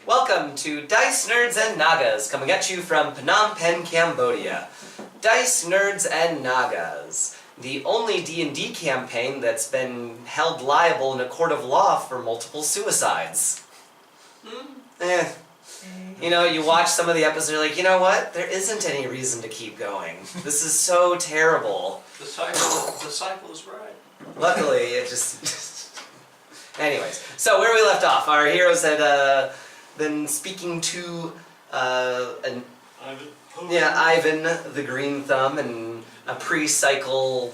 Welcome to Dice Nerds and Nagas, coming at you from Phnom Penh, Cambodia. Dice Nerds and Nagas, the only D&D campaign that's been held liable in a court of law for multiple suicides. You know, you watch some of the episodes, you're like, you know what? There isn't any reason to keep going. This is so terrible. The cycle is right. Luckily, it just... Anyways, so where we left off, our heroes had been speaking to Ivan the Green Thumb, and a pre-cycle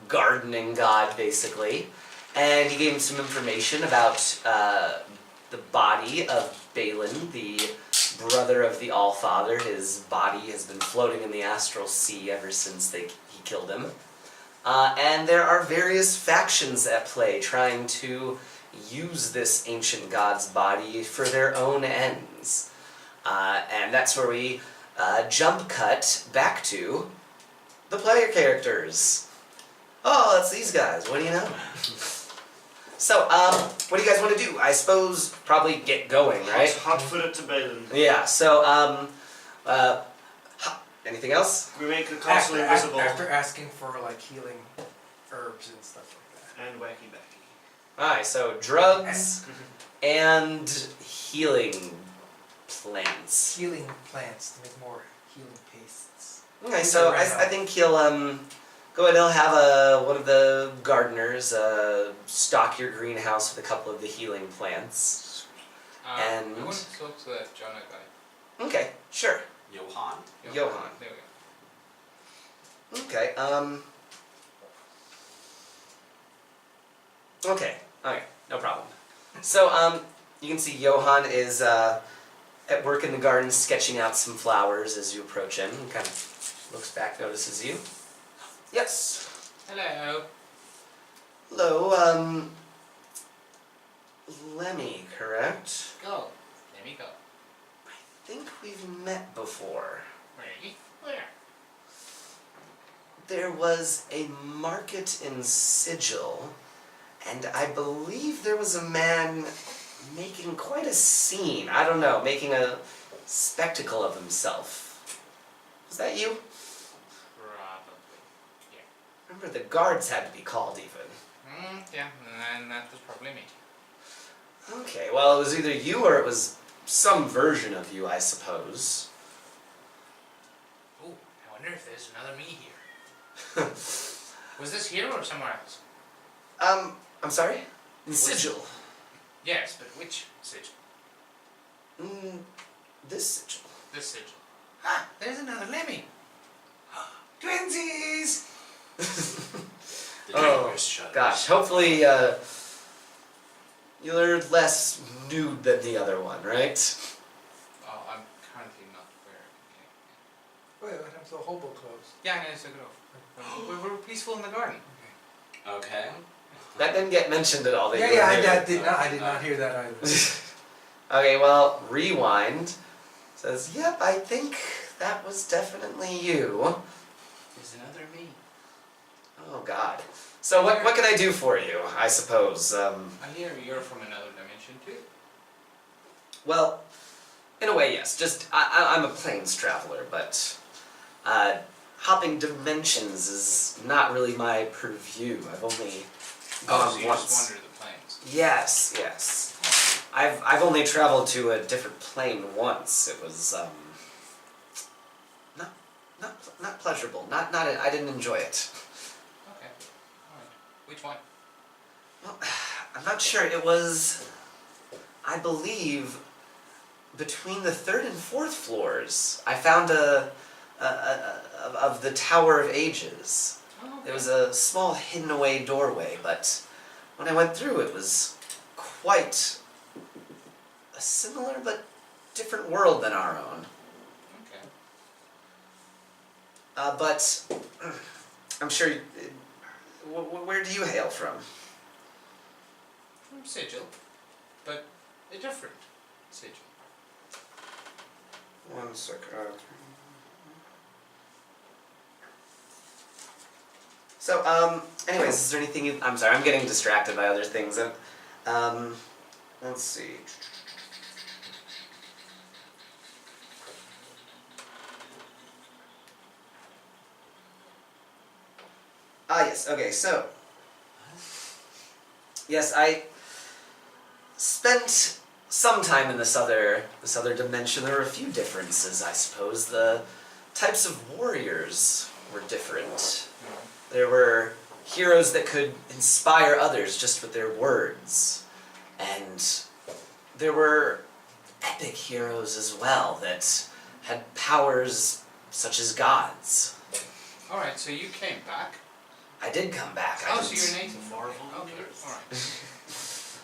gardening god, basically. And he gave him some information about the body of Bhelen, the brother of the Allfather. His body has been floating in the astral sea ever since he killed him. And there are various factions at play trying to use this ancient god's body for their own ends. And that's where we jump cut back to the player characters. Oh, it's these guys. What do you know? So, what do you guys want to do? I suppose probably get going, right? Hot-footed to Bhelen. Yeah, so, anything else? We make it constantly visible. After asking for, like, healing herbs and stuff like that. And wacky-backy. Alright, so drugs and healing plants. Healing plants to make more healing pastes. Okay, so I think he'll, go ahead, he'll have one of the gardeners stock your greenhouse with a couple of the healing plants. And... I want to talk to that Jonah guy. Okay, sure. Johan? Johan. There we go. Okay, okay, no problem. So, you can see Johan is at work in the garden sketching out some flowers as you approach him. He kind of looks back, notices you. Yes. Hello. Hello, Lemmy, correct? Go. Let me go. I think we've met before. Really? Where? There was a market in Sigil, and I believe there was a man making quite a scene. I don't know, making a spectacle of himself. Was that you? Probably. Yeah. Remember, the guards had to be called even. Yeah, and that was probably me. Okay, well, it was either you or it was some version of you, I suppose. Ooh, I wonder if there's another me here. Was this here or somewhere else? I'm sorry? In Sigil. Yes, but which sigil? This Sigil. This sigil. Ah, there's another Lemmy. Twinsies! Oh, gosh, hopefully, you're less nude than the other one, right? Oh, I'm currently not wearing. Wait, what happened to the hobo clothes? Yeah, I took it off. We're peaceful in the garden. Okay. That didn't get mentioned at all. That you were I there. did not hear that either. Okay, well, rewind. Says, yep, I think that was definitely you. There's another me. Oh, God. So what can I do for you, I suppose? I hear you're from another dimension too. Well, in a way, yes. Just, I'm a planes traveler, but hopping dimensions is not really my purview. I've only gone so you once. just wander the planes. Yes, yes. I've only traveled to a different plane once. It was not pleasurable. I didn't enjoy it. Okay. Alright. Which one? Well, I'm not sure. It was, I believe, between the 3rd and 4th floors. I found of the Tower of Ages. Oh, okay. There was a small hidden away doorway, but when I went through it was quite a similar but different world than our own. Okay. But I'm sure, where do you hail from? From Sigil, but a different Sigil. One sec. So, anyways, is there anything you... I'm sorry, I'm getting distracted by other things. Let's see. Yes, okay, so. Yes, I spent some time in this other dimension. There were a few differences, I suppose. The types of warriors were different. There were heroes that could inspire others just with their words. And there were epic heroes as well that had powers such as gods. Alright, so you came back. I did come back. Oh, I so didn't- you're native. Marvel Okay, universe.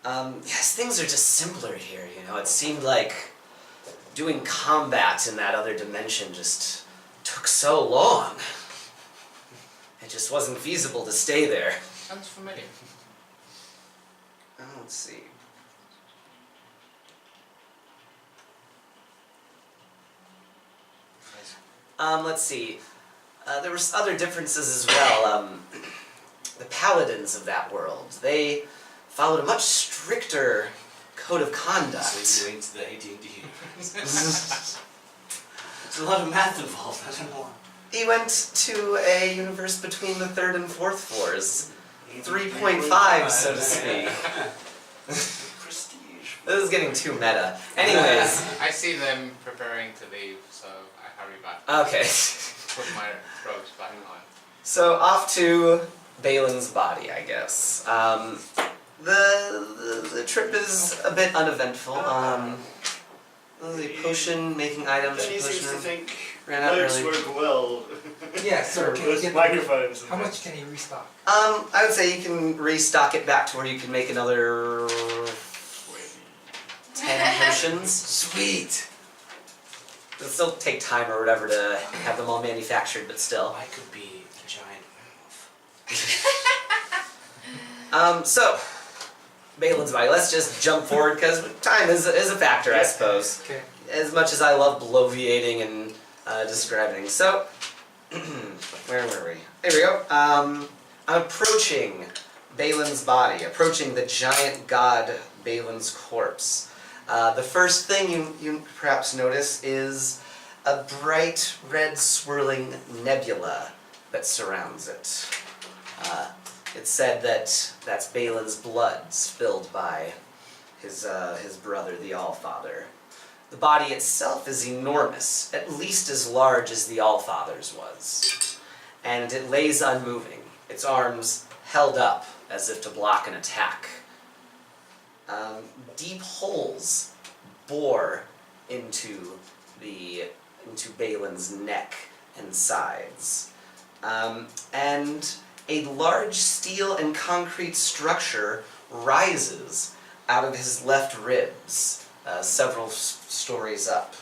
alright. Yes, things are just simpler here, you know. It seemed like doing combat in that other dimension just took so long. It just wasn't feasible to stay there. Sounds familiar. Let's see. Let's see. There were other differences as well. The paladins of that world, they followed a much stricter code of conduct. So you went to the AD&D. There's a lot of math involved, I don't know. He went to a universe between the 3rd and 4th floors. 3.5, so to speak. Prestige. This is getting too meta. Anyways, I see them preparing to leave, so I hurry back. okay. Put my robes back on. So off to Valen's body, I guess. The trip is a bit uneventful. The potion making items. Then he potion seems to room. think Ran out notes early. work well. Yeah, so can you with get microphones. And How much things. can he restock? I would say you can restock it back to where you can make another 10 potions. Sweet! It'll still take time or whatever to have them all manufactured, but still. I could be a giant werewolf. So, Valen's body. Let's just jump forward because time is a factor, I suppose. Okay. As much as I love bloviating and describing. So, where were we? There we go. I'm approaching Valen's body, approaching the giant god Valen's corpse. The first thing you perhaps notice is a bright red swirling nebula that surrounds it. It's said that that's Valen's blood spilled by his brother, the Allfather. The body itself is enormous, at least as large as the Allfather's was. And it lays unmoving, its arms held up as if to block an attack. Deep holes bore into Valen's neck and sides. And a large steel and concrete structure rises out of his left ribs, several stories up.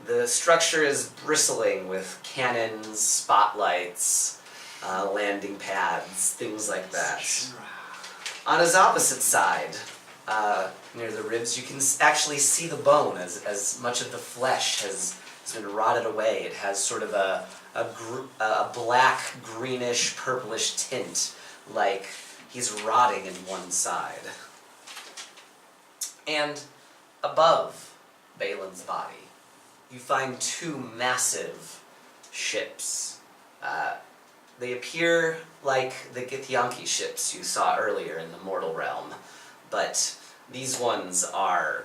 The structure is bristling with cannons, spotlights, landing pads, things like that. On his opposite side, near the ribs, you can actually see the bone as much of the flesh has been rotted away. It has sort of a black, greenish, purplish tint, like he's rotting in one side. And above Valen's body, you find two massive ships. They appear like the Githyanki ships you saw earlier in the mortal realm, but these ones are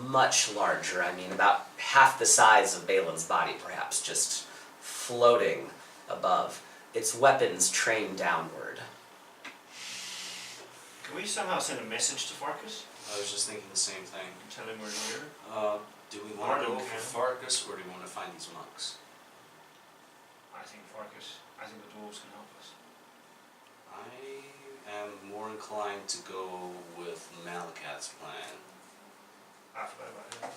much larger. I mean, about half the size of Valen's body, perhaps, just floating above. Its weapons train downward. Can we somehow send a message to Farkas? I was just thinking the same thing. Tell him we're here? Do we want to go Martin for can. Farkas, or do we want to find these monks? I think Farkas. I think the dwarves can help us. I am more inclined to go with Malacath's plan. I forgot about him.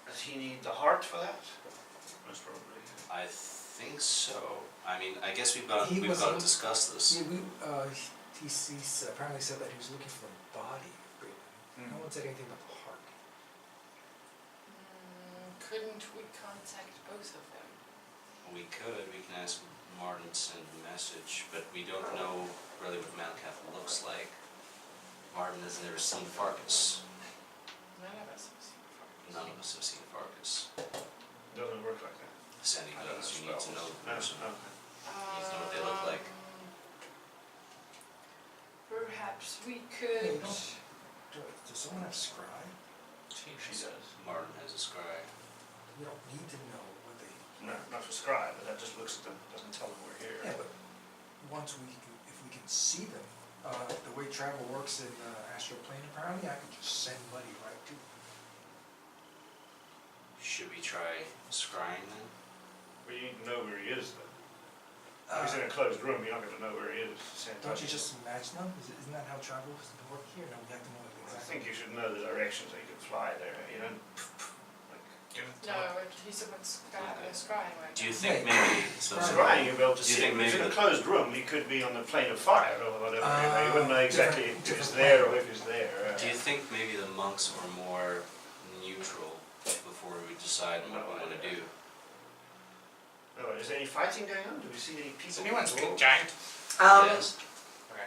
Does he need the heart for that? Most probably. I think so. I mean, I guess we've got He to was discuss this. Yeah, he apparently said that he was looking for a body. No one said anything about the heart. Couldn't we contact both of them? We can ask Martin to send a message, but we don't know really what Malacath looks like. Martin has never seen Farkas. None of us have seen Farkas. None of us have seen Farkas. Doesn't work like that. Sandy I don't does, know you need to spells. know the No, person. okay. You know what they look like. Perhaps we Hey, could. does someone have scry? She does. Martin has a scry. We don't need to know what they. No, not for scribe, but that just looks at them, doesn't tell them we're here. Yeah, but once we can, if we can see them, the way travel works in astral plane apparently, I could just send Buddy right to them. Should we try scrying then? Well, you need to know where he is then. If he's in a closed room, you're not gonna know where he is. Don't you just imagine them? Isn't that how travel has been working here? No, we have to know it I exactly. think you should know the directions that you can fly there, you don't, like, No, he said what's going to happen in scrying right Do you now. think Hey. maybe so? Scrying. scrying, you'll be able to Do you see think him. If he's in a maybe- closed room, he could be on the plane of fire or whatever, you wouldn't know exactly if different he's there or plane. if he's there. Do you think maybe the monks were more neutral before we decide what we want to do? Oh, is there any fighting going on? Do we see any people? Does anyone speak Oh. giant? Yes. Okay.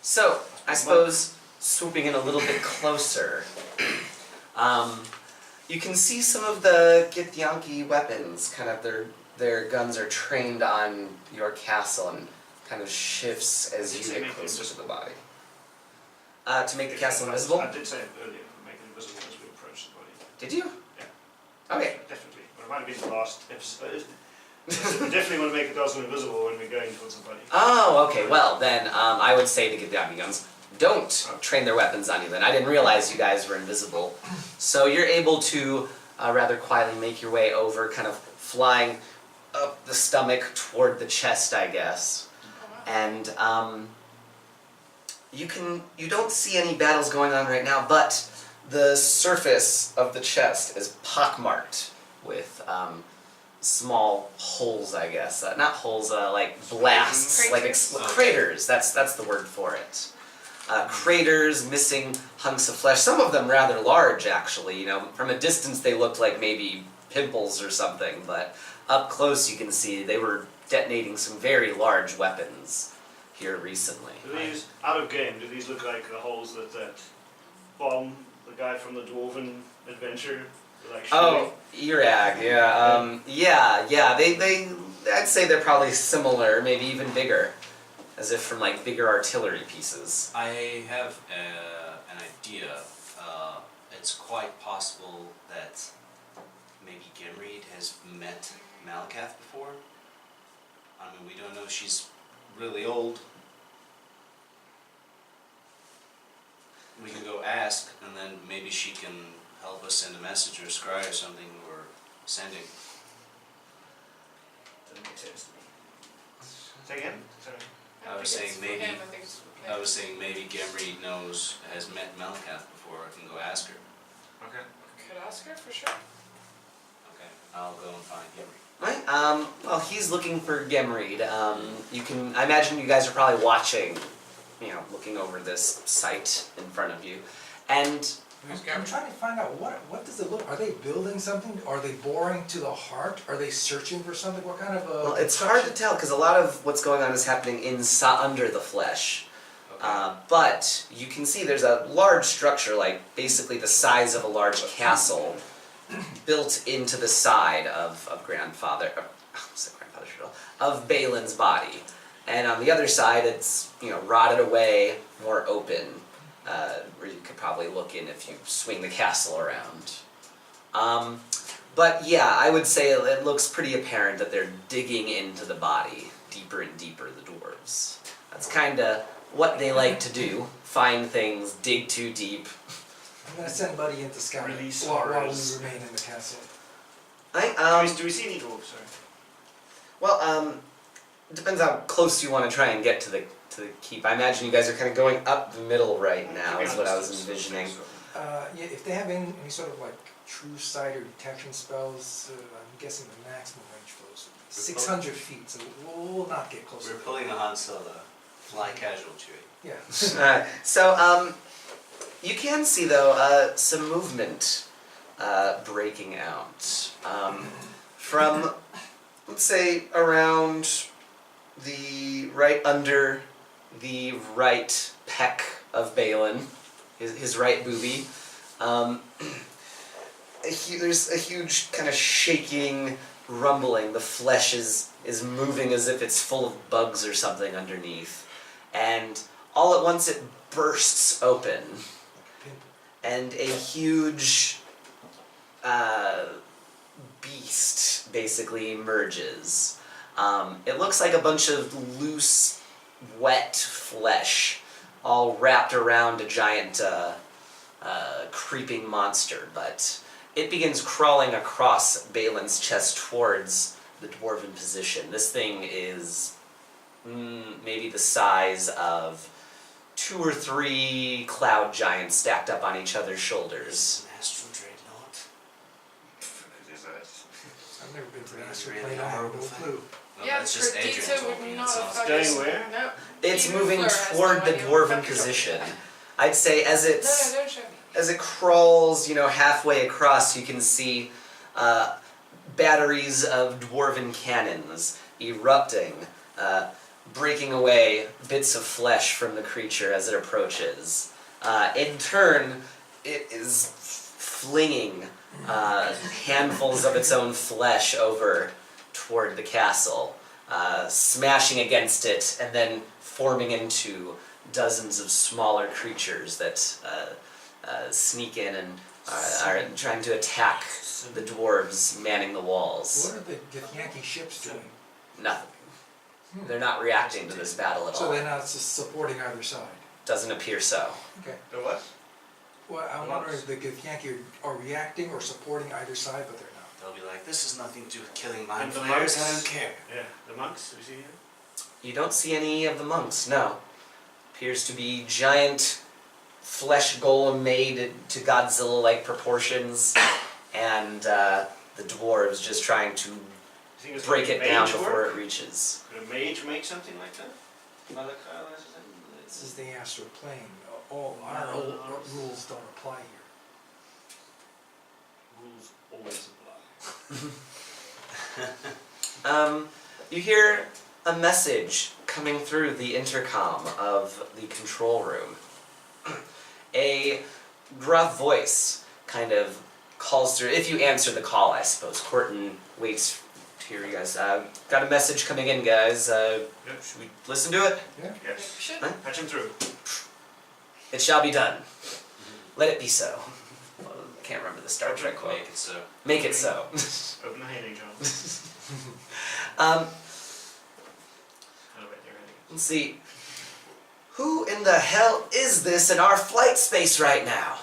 So, I suppose, swooping in a little bit closer, you can see some of the Githyanki weapons, kind of their guns are trained on your castle and kind of shifts as Did you say get make it closer to invisible? the body. To make the castle invisible? I did say it earlier, make it invisible as we approach the body. Did you? Yeah. Okay. Definitely, but it might have been the last episode. We definitely want to make it also invisible when we're going towards the body. Oh, okay. Well, then I would say to Githyanki guns, don't train their weapons on you then. I didn't realize you guys were invisible. So you're able to rather quietly make your way over, kind of flying up the stomach toward the chest, I guess. And you don't see any battles going on right now, but the surface of the chest is pockmarked with small holes, I guess. Not holes, like blasts, like craters. That's the word for it. Craters, missing hunks of flesh. Some of them rather large, actually. You know, from a distance they looked like maybe pimples or something, but up close you can see they were detonating some very large weapons here recently. Do these, out of game, do these look like the holes that bomb the guy from the Dwarven adventure? Like Oh, Irag, yeah. They I'd say they're probably similar, maybe even bigger, as if from like bigger artillery pieces. I have an idea. It's quite possible that maybe Gimreed has met Malacath before. I mean, we don't know. She's really old. We can go ask, and then maybe she can help us send a message or a scry or something we're sending. Doesn't make sense to me. Say again? Sorry. I was think saying it's for maybe- him, I think it's for I him. was saying maybe Gimreed has met Malacath before. I can go ask her. Okay. Could ask her for sure. Okay, I'll go and find Gimreed. Right. Well, he's looking for Gemreed. I imagine you guys are probably watching, looking over this site in front of you, and I'm trying to find out what does it look. Are they building something? Are they boring to the heart? Are they searching for something? What kind of well, it's hard to tell because a lot of what's going on is happening under the flesh. Okay. But you can see there's a large structure, like basically the size of a large castle, built into the side of Bhelen's body. And on the other side, it's rotted away, more open, where you could probably look in if you swing the castle around. But yeah, I would say it looks pretty apparent that they're digging into the body, deeper and deeper, the dwarves. That's kind of what they like to do, find things, dig too deep. I'm gonna send Buddy into scouting Release while we horrors. remain in the castle. Do we see any dwarves? Sorry. Well, it depends how close you want to try and get to the keep. I imagine you guys are kind of going up the middle right now, is what I was envisioning. Yeah, if they have any sort of like true sight or detection spells, I'm guessing the maximum range for those would be 600 feet, so we'll not get closer. We're pulling a Han Solo. Fly casual, Chewie. Yeah. So, you can see though some movement breaking out from, let's say, around right under the right pec of Bhelen, his right boobie. There's a huge kind of shaking, rumbling. The flesh is moving as if it's full of bugs or something underneath. And all at once it bursts open. And a huge beast basically emerges. It looks like a bunch of loose, wet flesh all wrapped around a giant creeping monster, but it begins crawling across Balin's chest towards the dwarven position. This thing is maybe the size of 2 or 3 cloud giants stacked up on each other's shoulders. An astral dreadnought. I've never been to an It's astral really plane, I have no horrible clue. Well, Yeah, that's just Adrian Perdita would talking. not It's have not. fucking- Going where? No. It's Even moving Fleur has toward no the idea dwarven what position. fucking- I'd say as No, it's no, don't show me. as it crawls, halfway across, you can see batteries of dwarven cannons erupting, breaking away bits of flesh from the creature as it approaches. In turn, it is flinging handfuls of its own flesh over toward the castle, smashing against it, and then forming into dozens of smaller creatures that sneak in and are trying to attack the dwarves manning the walls. What are the Githyanki ships doing? Nothing. They're not reacting to this battle at So all. they're not just supporting either side? Doesn't appear so. Okay. The what? Well, I'm wondering if the Githyanki are reacting or supporting either side, but they're not. They'll be like, this is nothing to killing mind And the flayers, I monks? don't care. Yeah, the monks, we see here? You don't see any of the monks, no. Appears to be giant flesh golem made to Godzilla-like proportions, and the dwarves just trying to You think it's break like it down mage before work? it reaches. Could a mage make something like that? Malacath, is it? This is the astral plane. All our old rules don't apply here. Rules always apply. You hear a message coming through the intercom of the control room. A gruff voice kind of calls through, if you answer the call, I suppose. Corton waits to hear you guys. Got a message coming in, guys. Should we listen to it? Yeah? Yes. We should. Huh? Patch him through. It shall be done. Let it be so. I can't remember the Star Trek quote. Make it so. Make it so. Open the handing, John. Um, Oh, wait, they're handing let's see. Who in the hell is this in our flight space right now?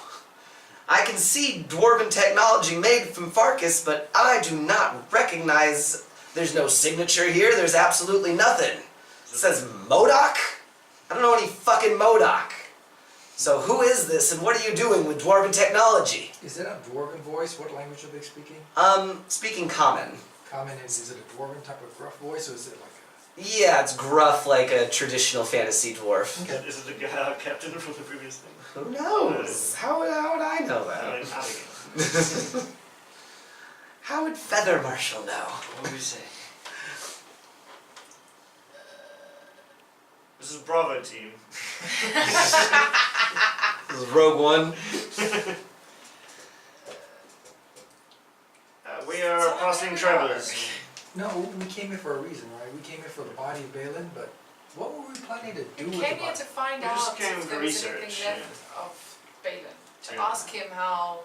I can see dwarven technology made from Sarkis, but I do not recognize. There's no signature here. There's absolutely nothing. It says Modoc? I don't know any fucking Modoc. So who is this and what are you doing with dwarven technology? Is it a dwarven voice? What language are they speaking? Speaking common. Common is it a dwarven type of gruff voice or is it like Yeah, it's gruff like a traditional fantasy dwarf. Okay. Is it the captain from the previous thing? Who knows? How would I know An that? alligator. How would Feather Marshal know? What do we say? This is Bravo team. This is Rogue One. We are passing travelers. No, we came here for a reason, right? We came here for the body of Bhelen, but what were we planning to do We with the came here body? to find We just out came if for there was research, anything yeah. left of Bhelen. To Yeah. ask him how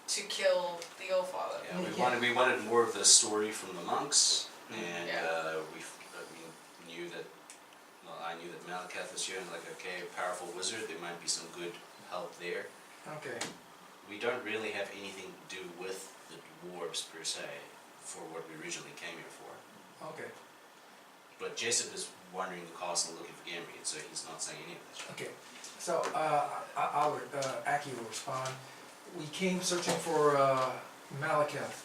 to kill the Allfather. Yeah, Yeah. we wanted more of the story from the monks, and Yeah. we knew that, well, I knew that Malacath was here, and like, okay, a powerful wizard, there might be some good help there. Okay. We don't really have anything to do with the dwarves per se, for what we originally came here for. Okay. But Jessup is wandering the castle looking for Gamrian, so he's not saying any of this. Okay. So, Aki will respond. We came searching for Malacath.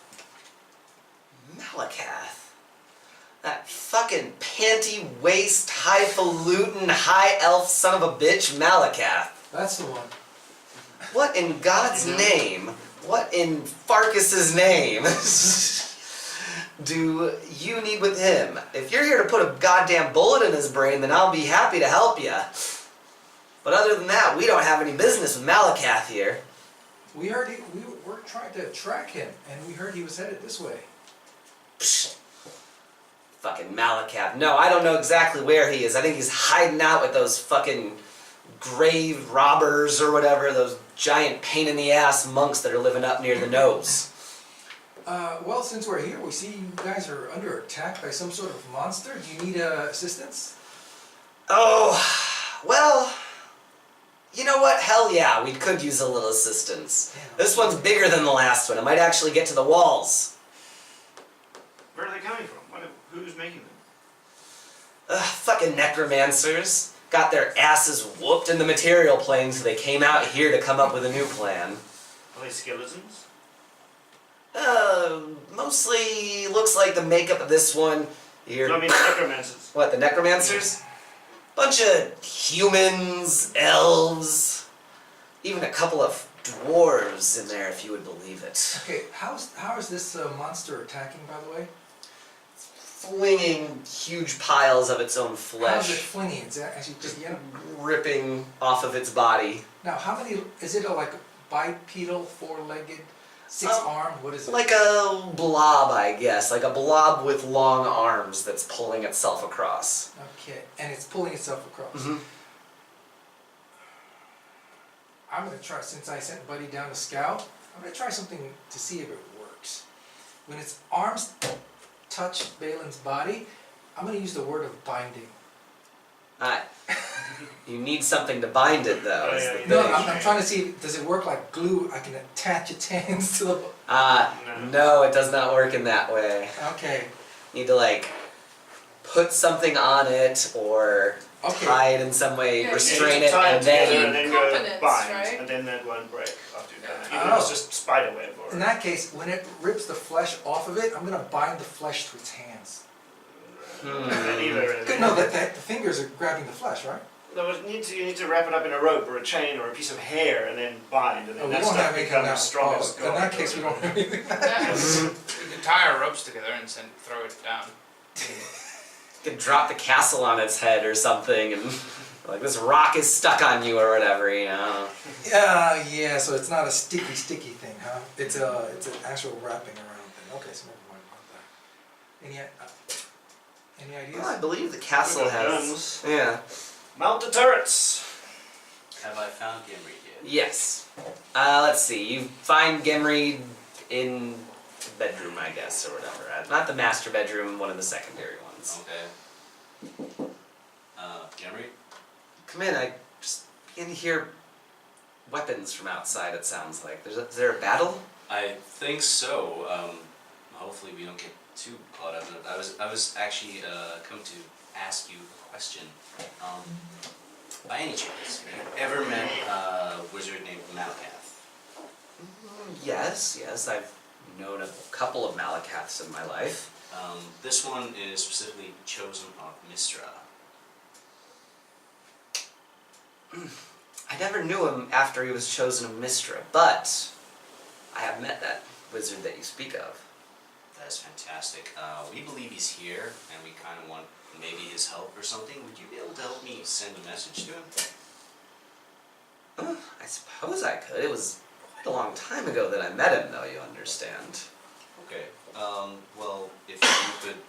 Malacath. That fucking panty-waist, highfalutin, high-elf son of a bitch, Malacath. That's the one. What in God's name, what in Farkas's name do you need with him? If you're here to put a goddamn bullet in his brain, then I'll be happy to help you. But other than that, we don't have any business with Malacath here. We heard we were trying to track him, and we heard he was headed this way. Psh, fucking Malacath. No, I don't know exactly where he is. I think he's hiding out with those fucking grave robbers or whatever, those giant pain-in-the-ass monks that are living up near the nose. Well, since we're here, we see you guys are under attack by some sort of monster. Do you need assistance? Oh, well, you know what? Hell yeah, we could use a little assistance. Damn. This one's bigger than the last one. It might actually get to the walls. Where are they coming from? Who's making them? Fucking necromancers. Got their asses whooped in the material plane, so they came out here to come up with a new plan. Are they skeletons? Mostly looks like the makeup of this one here. No, I mean necromancers. What, the necromancers? Bunch of humans, elves, even a couple of dwarves in there, if you would believe it. Okay, how is this monster attacking, by the way? Flinging huge piles of its own How's it flesh, flinging? Is that actually just ripping off of its body. Now, how many? Is it like a bipedal, four-legged, six-armed? What is it? Like a blob, I guess. Like a blob with long arms that's pulling itself across. Okay, and it's pulling itself across. Mm-hmm. I'm gonna try, since I sent Buddy down to scout, I'm gonna try something to see if it works. When its arms touch Valen's body, I'm gonna use the word of binding. Alright. You need something to bind it, though. Oh, is yeah, the yeah. No, thing. I'm trying to see, does it work like glue? I can attach its hands to the... No, it does not work in that way. Okay, You need to, like, put something on it or Okay. tie it in some way, Yeah, restrain You it, tie and together then... and then go Components, bind, right? and then that won't break after you've done it. Yeah. Even if it's Oh. just spider web or... in that case, when it rips the flesh off of it, I'm gonna bind the flesh to its hands. And then either... Good, no, the fingers are grabbing the flesh, right? No, you need to wrap it up in a rope or a chain or a piece of hair and then bind, and then Oh, we that don't stuff have anything becomes now. strong Oh, as in gold. that case, we don't have anything. Yeah. We could tie our ropes together and throw it down. You could drop the castle on its head or something, and like, this rock is stuck on you or whatever, you know? Yeah, so it's not a sticky thing, huh? It's an actual wrapping around thing. Okay, so never mind about that. Any ideas? Well, I believe the castle We've got has... guns. Yeah. Mount the turrets! Have I found Gimri yet? Yes. Let's see. You find Gimri in the bedroom, I guess, or whatever. Not the master bedroom, one of the secondary ones. Okay. Gimri? Come in. I just begin to hear weapons from outside, it sounds like. Is there a battle? I think so. Hopefully we don't get too caught up in it. I was actually come to ask you a question. By any chance, have you ever met a wizard named Malacath? Yes. I've known a couple of Malacaths in my life. This one is specifically chosen of Mistre. I never knew him after he was chosen of Mistre, but I have met that wizard that you speak of. That is fantastic. We believe he's here, and we kind of want maybe his help or something. Would you be able to help me send a message to him? I suppose I could. It was quite a long time ago that I met him, though, you understand. Okay. Well, if you could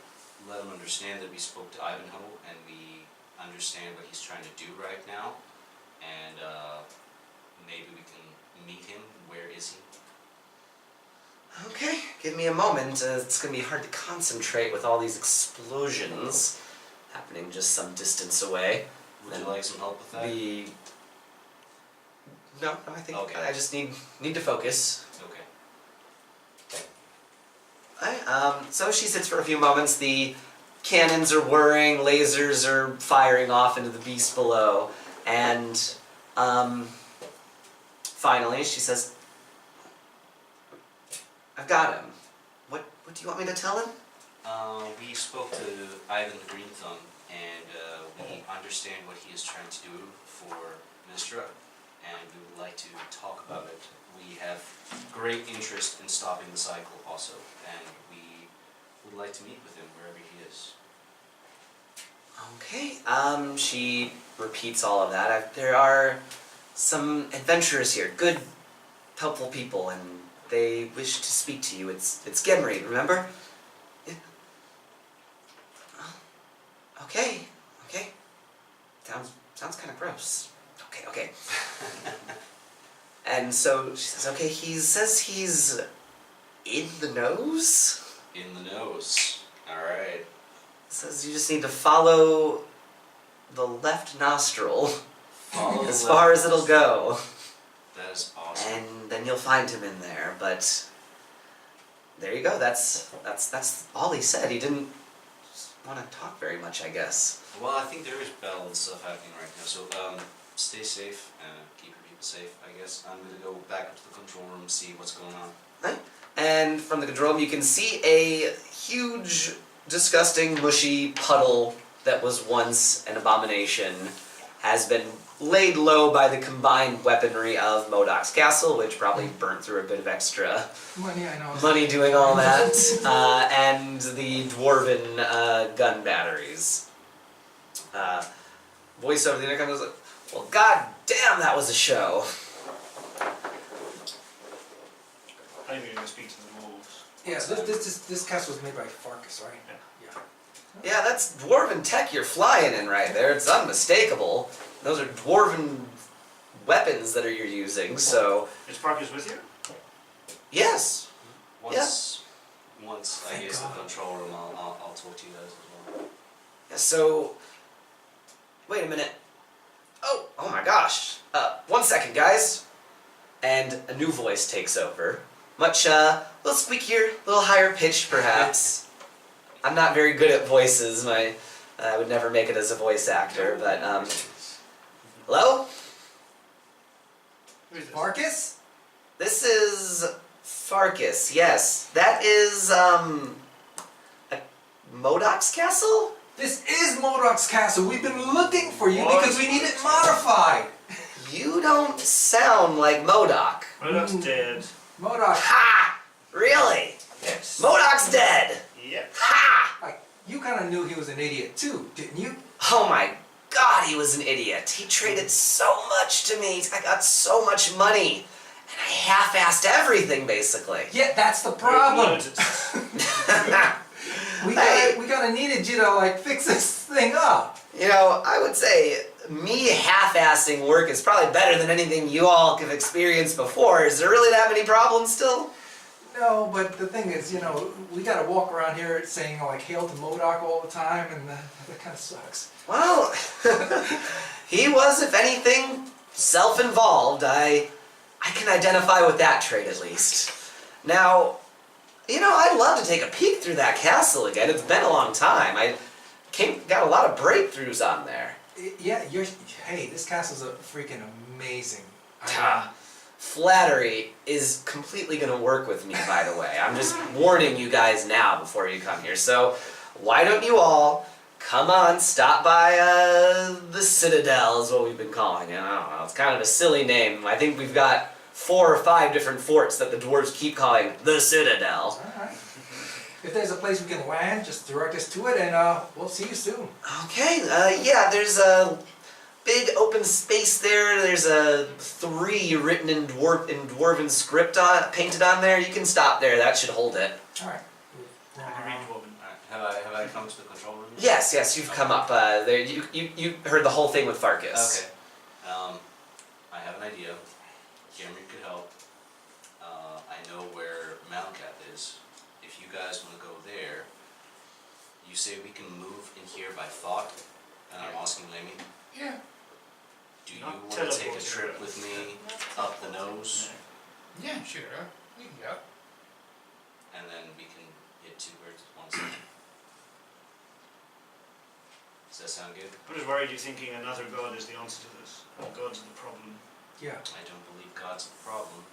let him understand that we spoke to Ivanhoe and we understand what he's trying to do right now, and maybe we can meet him. Where is he? Okay, give me a moment. It's going to be hard to concentrate with all these explosions happening just some distance away. Would you like some help with that? No, I think Okay. I just need to focus. Okay. Alright, so she sits for a few moments. The cannons are whirring, lasers are firing off into the beast below, and finally she says, "I've got him. What do you want me to tell him?" We spoke to Ivan the Green Thumb, and we understand what he is trying to do for Mistre, and we would like to talk about it. We have great interest in stopping the cycle also, and we would like to meet with him wherever he is. Okay, she repeats all of that. There are some adventurers here, good, helpful people, and they wish to speak to you. It's Gimri, remember? Okay. Sounds kind of gross. Okay. And so she says, okay, he says he's in the nose? In the nose. Alright. Says you just need to follow the left nostril Follow as the far left as it'll go. That is awesome. And then you'll find him in there, but there you go, that's all he said. He didn't want to talk very much, I guess. Well, I think there is battle and stuff happening right now, so stay safe and keep your people safe, I guess. I'm gonna go back up to the control room and see what's going on. Right? And from the control room you can see a huge, disgusting, mushy puddle that was once an abomination has been laid low by the combined weaponry of Modoc's castle, which probably burnt through a bit of extra Money, I know. money doing all that, and the Dwarven gun batteries. Voice over the intercom was like, well, god damn, that was a show. I think we're going to speak to the wolves. Yeah, this castle was made by Farkis, right? Yeah. Yeah, that's Dwarven tech you're flying in right there. It's unmistakable. Those are Dwarven weapons that you're using, so... Is Parker's with you? Yes. Once I Thank get to God. the control room, I'll talk to you guys as well. Yeah, so... Wait a minute. Oh my gosh. 1 second, guys. And a new voice takes over. Much, a little squeakier, a little higher pitched, perhaps. I'm not very good at voices. I would never make it as a voice actor, but, hello? Who is this? Farkis? This is Sarkis, yes. That is, Modoc's castle? This is Modoc's castle. We've been looking for you What? because we need it modified. You don't sound like Modoc. Modoc's dead. Modoc, Ha! Really? Yes. Modoc's dead! Yep. Ha! like, you kind of knew he was an idiot too, didn't you? Oh my god, he was an idiot. He traded so much to me. I got so much money. And I half-assed everything, basically. Yeah, that's the problem. Noticed. We gotta needed you to like fix this thing up. You know, I would say me half-assing work is probably better than anything you all have experienced before. Is there really that many problems still? No, but the thing is, you know, we gotta walk around here saying like "Hail to Modoc" all the time, and that kind of sucks. Well, he was, if anything, self-involved. I can identify with that trait at least. Now, you know, I'd love to take a peek through that castle again. It's been a long time. Got a lot of breakthroughs on there. Yeah, hey, this castle's a freaking amazing. Flattery is completely going to work with me, by the way. I'm just warning you guys now before you come here. So, why don't you all come on, stop by the Citadel is what we've been calling it. I don't know, it's kind of a silly name. I think we've got 4 or 5 different forts that the dwarves keep calling the Citadel. Alright. If there's a place we can land, just direct us to it and we'll see you soon. Okay, yeah, there's a big open space there. There's a 3 written in dwarven script painted on there. You can stop there, that should hold it. Alright. I can read Dwarven. Alright, have I come to the control room? Yes, you've come up. There, you heard the whole thing with Farkis. Okay. I have an idea. Gamry could help. I know where Malacath is. If you guys want to go there, you say we can move in here by thought, and I'm asking Lemmy, Yeah. do you Not want to take a teleporting, trip but- with me up the nose, Yeah, sure. We can go. and then we can hit 2 birds with 1 stone? Does that sound good? I'm just worried you're thinking another god is the answer to this. Gods are the problem. Yeah. I don't believe God's the problem.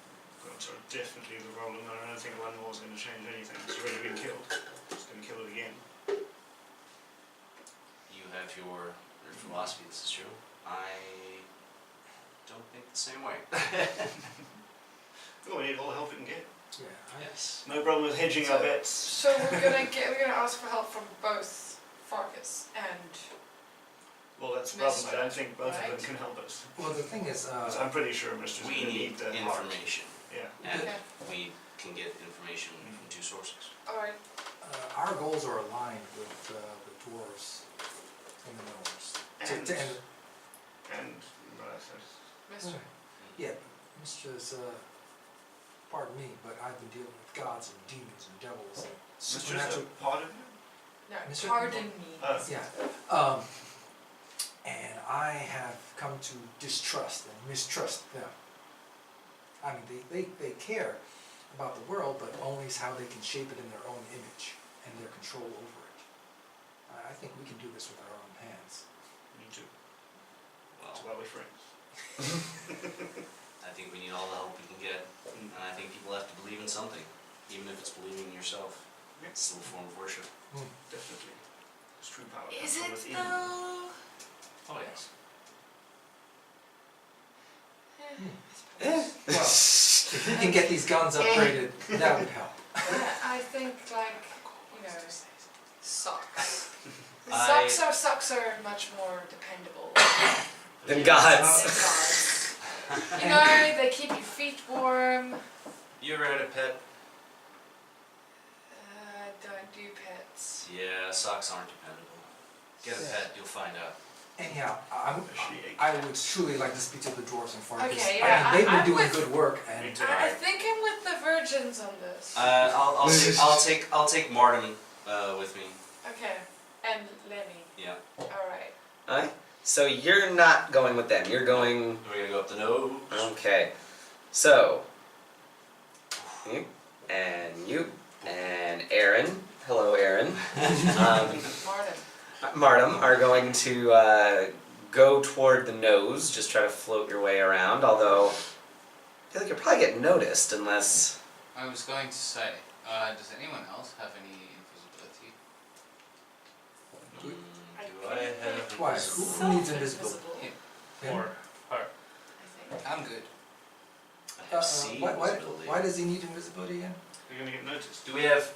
Gods are definitely the problem. I don't think one war is going to change anything. It's already been killed. It's going to kill it again. You have your philosophy, this is true. I don't think the same way. Oh, we need all the help we can get. Yeah. Yes. No problem with hedging our bets. So we're gonna ask for help from both Farkis and Well, that's the problem. I Mistre, don't think both of them right? can help us. Well, the thing is, So I'm pretty sure Mistre's We going to need need the heart. information, Yeah. and Okay. we can get information from 2 sources. alright. our goals are aligned with the dwarves. pardon me, but I've been dealing with gods and demons and devils and Mistre's supernatural. a part of you? No, Mr. pardon me. Yeah. And I have come to distrust and mistrust them. I mean, they care about the world, but only is how they can shape it in their own image and their control over it. I think we can do this with our own hands. Me too. That's Well, why we're friends. I think we need all the help we can get, and I think people have to believe in something, even if it's believing in yourself. Yeah. It's still a form of worship. Definitely. It's true power. comes Is from it within. though? Oh yes. Eh. Well, if we can get these guns upgraded, that would help. Yeah, I think like, you know, socks. I- Socks are much more dependable Then than gods. gods. You know, they keep your feet warm. You ever had a pet? Don't do pets. Yeah, socks aren't dependable. Get a pet, you'll find out. Anyhow, Especially egg I cat. would truly like to speak to the dwarves and Farkis. Okay, I yeah, mean, they've been I'm doing with- good work, and Me too. I think I'm with the virgins on this. I'll take Martin with me. Okay, and Lenny. Yeah. Alright. Alright, so you're not going with them, you're going... We're gonna go up the nose. Okay, so... You, and Aaron, hello Aaron, Martin. Martum are going to go toward the nose, just try to float your way around, although... I feel like you'll probably get noticed unless... I was going to say, does anyone else have any invisibility? Do I have Why? invisible? Who needs invisible? Yeah. Him? Or her. I think. I'm good. I have C invisibility. why does he need invisibility again? You're gonna get noticed. Do we have,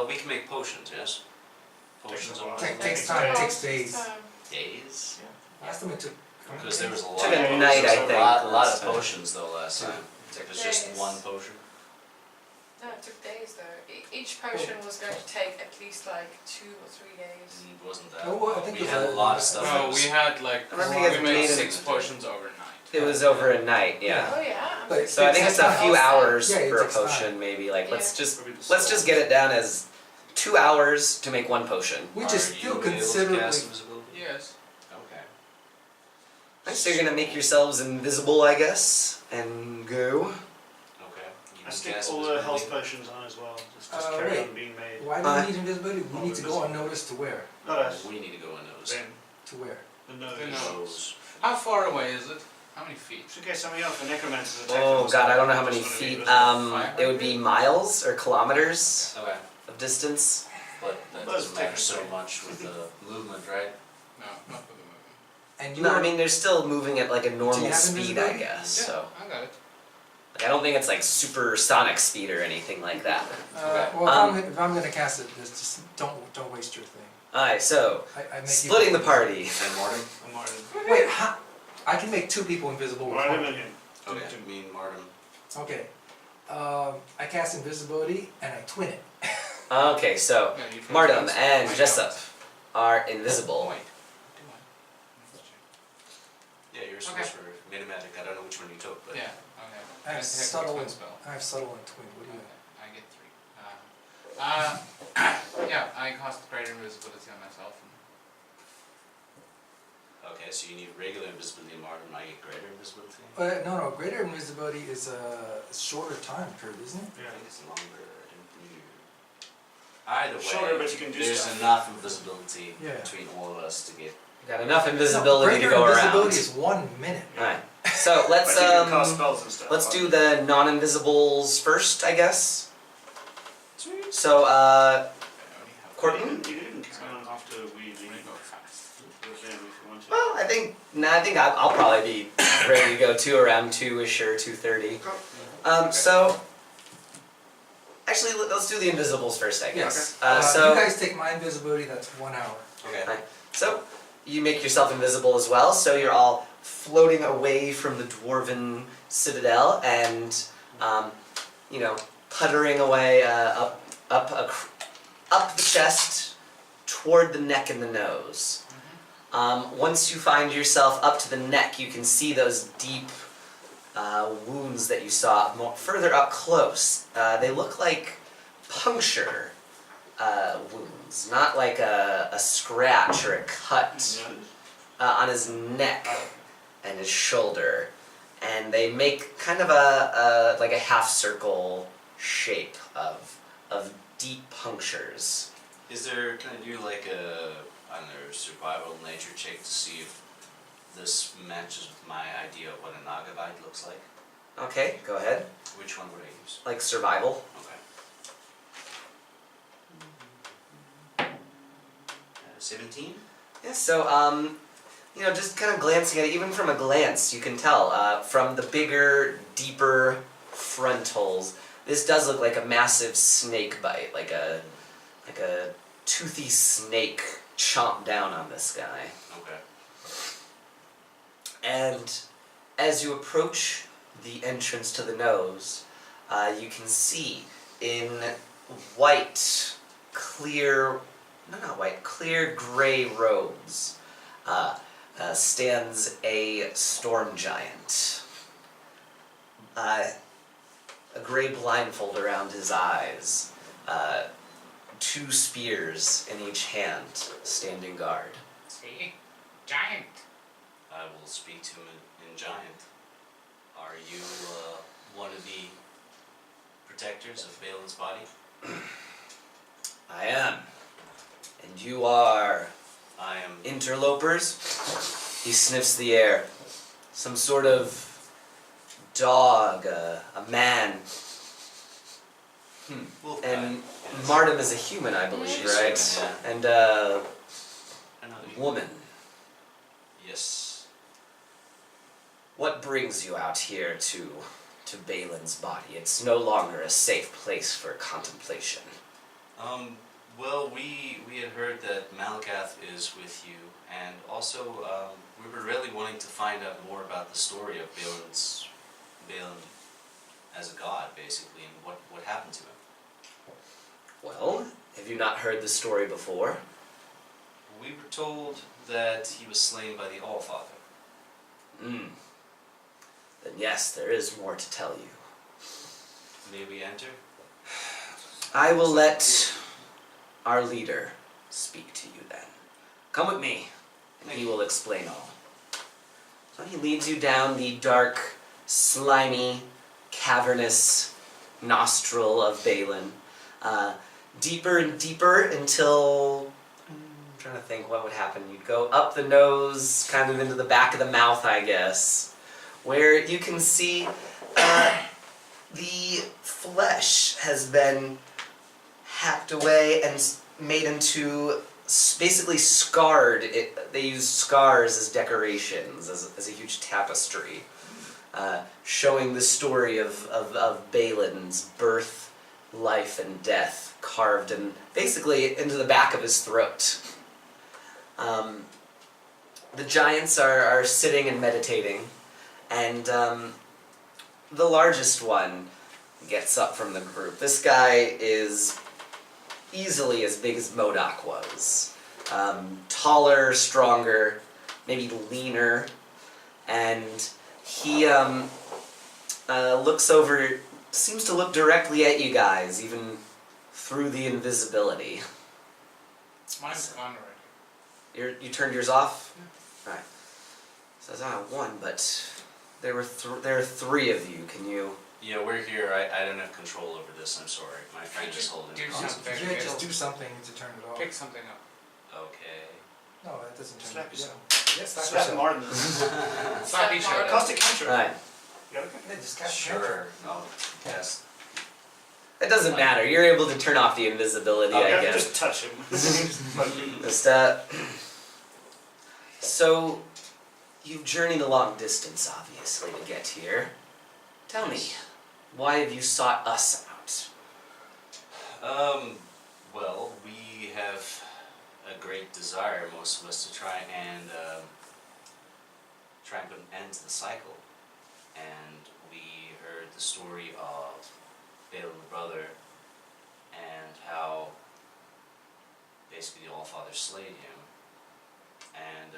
we can make potions, yes? Potions Takes a while. on Takes time, takes days. days? Last time it took. Because there was a lot. Took a of night, potions, I think, A lot last of time. potions though last time. It was just Days. one potion. No, it took days though. Each potion was going to take at least like 2 or 3 days. It wasn't that. Oh, well, I think We it was had a lot of stuff. that No, was- we had like, I remember you guys we made made 6 it- potions overnight. It was over a night, yeah. Oh yeah. But So I think it's a few hours Yeah, it for a takes time. potion, maybe, like, let's Yeah. just Probably the let's just get it down as 2 hours to make one potion. Which is Are still you able to considerably. cast invisibility? Yes. Okay. So you're gonna make yourselves invisible, I guess, and go. Okay. You I can stick cast all the health invisibility. potions on as well. Just carry wait. on being made. Why do we need invisibility? We Oh, need to go invisible. unnoticed to where? Not us. We need to go in those. Then To where? the nose. The nose. Those. How far away is it? How many feet? Just in case something else, the necromancers attack Oh them, god, I don't know so how many it's gonna be feet. invisible. It would be miles or kilometers Okay. of distance. But that Well, doesn't matter it's so technically- much with the movement, right? No, not for the movement. And you No, I are- mean they're still moving at like a Do normal you have speed, I invisibility? guess. So I got it. like, I don't think it's like supersonic speed or anything like that. Okay. Well, if I'm gonna cast it, just don't waste your thing. Alright, so I make splitting the you. party. And Martin? I'm Martin. Wait, I can make 2 people invisible with Martin one. and him. Okay. Me and Martin. Okay. I cast invisibility and I twin it. Okay, so Yeah, you Martum transfer and my Jessup notes. are invisible. Wait. Do Yeah, yours Okay. was for Minimatic. I don't know which one you took, I? but. Yeah, okay. I have Take subtle one and spell. I have subtle and twin. What do you Okay, I get 3. Yeah, I cast greater invisibility on myself. Okay, so you need regular invisibility, Martin. I get greater invisibility. No, greater invisibility is a shorter time period, isn't it? I Yeah. think it's longer. Either way, Shorter, but you can do there's stuff. enough invisibility Yeah. between all of us to get. Got enough invisibility to greater go invisibility around. is 1 minute. Alright. So But let's you can cast spells and stuff. let's do the non-invisibles first, I guess. Sweet. So I only have Courtney? You can even carry on after we I'm gonna leave. go fast. With them if you want to. well, I think I'll probably be ready to go too around 2ish or 2:30. So actually let's do the invisibles first, I guess. You guys take my invisibility, that's 1 hour. Okay. So you make yourself invisible as well, so you're all floating away from the Dwarven citadel and, puttering away up the chest toward the neck and the nose. Once you find yourself up to the neck, you can see those deep wounds that you saw further up close. They look like puncture wounds, not like a scratch or a cut on his neck and his shoulder. And they make kind of like a half circle shape of deep punctures. Is there, can I do like a, I don't know, survival nature check to see if this matches with my idea of what a Naga bite looks like? Okay, go ahead. Which one would I use? Like survival. Okay. 17? Yeah, so, you know, just kind of glancing at it, even from a glance, you can tell, from the bigger, deeper frontals, this does look like a massive snake bite, like a toothy snake chomped down on this guy. Okay. And as you approach the entrance to the nose, you can see in white, clear, no, not white, clear gray robes, stands a storm giant. A gray blindfold around his eyes, 2 spears in each hand, standing guard. See? Giant. I will speak to him in Giant. Are you one of the protectors of Valens Body? I am. And you are I am. interlopers? He sniffs the air. Some sort of dog, a man. Wolf And guy, yes. Martin is a human, I believe, She's right? human, yeah. And Another woman. Yes. What brings you out here to Balin's Body? It's no longer a safe place for contemplation. Well, we had heard that Malacath is with you, and also we were really wanting to find out more about the story of Bhelen as a god, basically, and what happened to him. Well, have you not heard the story before? We were told that he was slain by the Allfather. Hmm. Then yes, there is more to tell you. May we enter? I will let our leader speak to you then. Come with me, and he will explain all. So he leads you down the dark, slimy, cavernous nostril of Bhelen, deeper and deeper until, I'm trying to think what would happen. You'd go up the nose, kind of into the back of the mouth, I guess, where you can see the flesh has been hacked away and made into basically scarred. They use scars as decorations, as a huge tapestry, showing the story of Balin's birth, life, and death carved and basically into the back of his throat. The giants are sitting and meditating, and the largest one gets up from the group. This guy is easily as big as MODOK was. Taller, stronger, maybe leaner, and he looks over, seems to look directly at you guys, even through the invisibility. Mine's gone already. You turned yours off? Yeah. Right. Says, one, but there are 3 of you. Can you? Yeah, we're here. I don't have control over this. I'm sorry. My friend is holding do it. something. Yeah, just do something to turn it off. Pick something up. Okay. No, that doesn't turn Slap it. yourself. Yeah, slap Slap yourself. Martin. Slap each other. Caustic cancer. Right. You gotta Yeah, just cast Sure. No. Yes. It doesn't matter. You're able to turn off the invisibility, I guess. Just touch him. Just, so, you've journeyed a long distance, obviously, to get here. Tell me, why have you sought us out? Well, we have a great desire, most of us, to try and put an end to the cycle. And we heard the story of Bhelen the brother and how basically the Allfather slayed him. And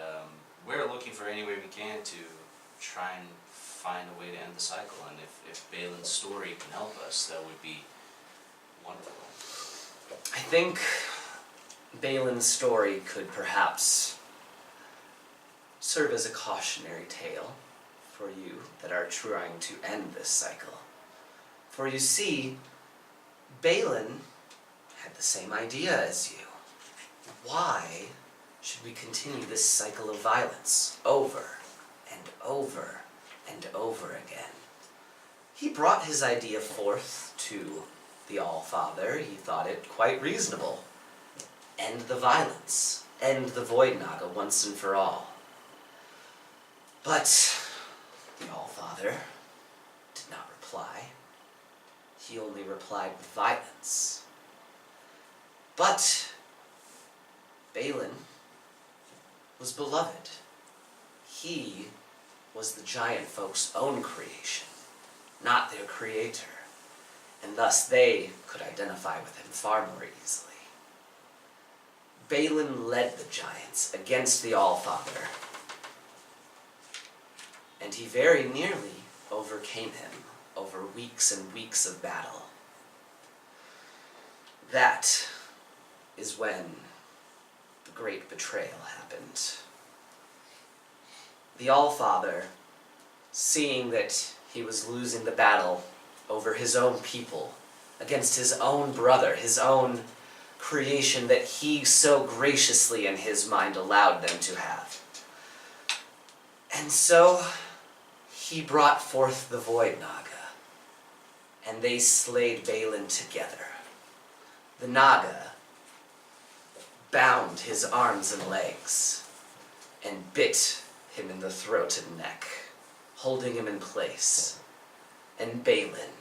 we're looking for any way we can to try and find a way to end the cycle. And if Bhelen's story can help us, that would be wonderful. I think Bhelen's story could perhaps serve as a cautionary tale for you that are trying to end this cycle. For you see, Bhelen had the same idea as you. Why should we continue this cycle of violence over and over and over again? He brought his idea forth to the All-Father. He thought it quite reasonable. End the violence. End the Void Naga once and for all. But the All-Father did not reply. He only replied with violence. But Bhelen was beloved. He was the giant folks' own creation, not their creator, and thus they could identify with him far more easily. Bhelen led the giants against the All-Father, and he very nearly overcame him over weeks and weeks of battle. That is when the great betrayal happened. The All-Father, seeing that he was losing the battle over his own people, against his own brother, his own creation that he so graciously in his mind allowed them to have. And so he brought forth the Void Naga, and they slayed Bhelen together. The Naga bound his arms and legs and bit him in the throat and neck, holding him in place. And Bhelen,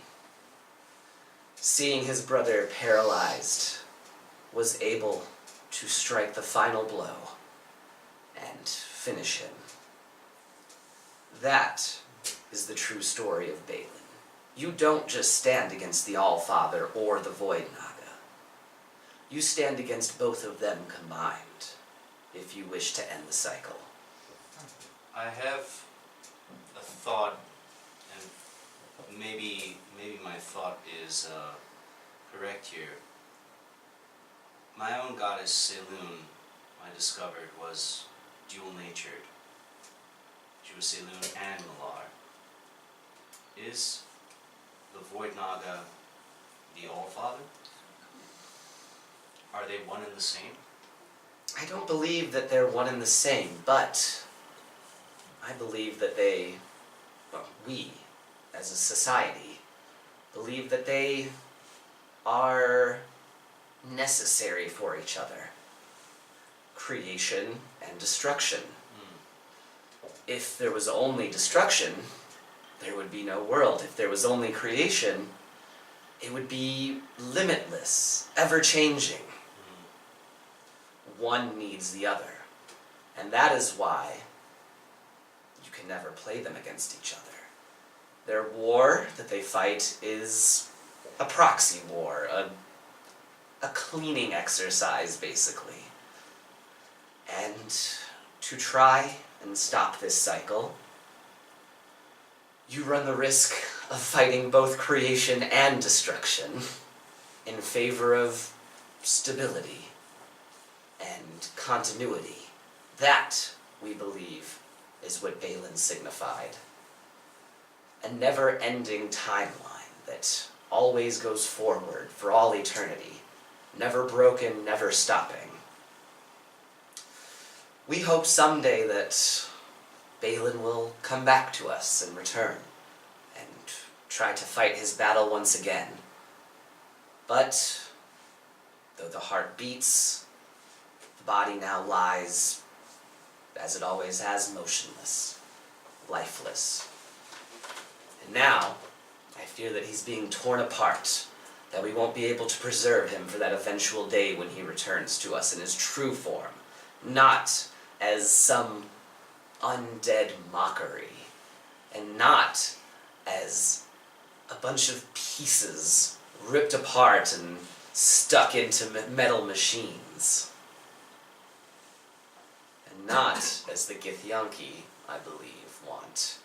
seeing his brother paralyzed, was able to strike the final blow and finish him. That is the true story of Bhelen. You don't just stand against the All-Father or the Void Naga. You stand against both of them combined, if you wish to end the cycle. I have a thought, and maybe my thought is correct here. My own goddess Selûne, I discovered, was dual-natured. She was Selûne and Malar. Is the Void Naga the All-Father? Are they one and the same? I don't believe that they're one and the same, but I believe that we, as a society, believe that they are necessary for each other. Creation and destruction. If there was only destruction, there would be no world. If there was only creation, it would be limitless, ever-changing. One needs the other. And that is why you can never play them against each other. Their war that they fight is a proxy war, a cleaning exercise, basically. And to try and stop this cycle, you run the risk of fighting both creation and destruction in favor of stability and continuity. That, we believe, is what Bhelen signified. A never-ending timeline that always goes forward for all eternity, never broken, never stopping. We hope someday that Bhelen will come back to us and return and try to fight his battle once again. But though the heart beats, the body now lies, as it always has, motionless, lifeless. And now, I fear that he's being torn apart, that we won't be able to preserve him for that eventual day when he returns to us in his true form, not as some undead mockery, and not as a bunch of pieces ripped apart and stuck into metal machines. And not as the Githyanki, I believe, want.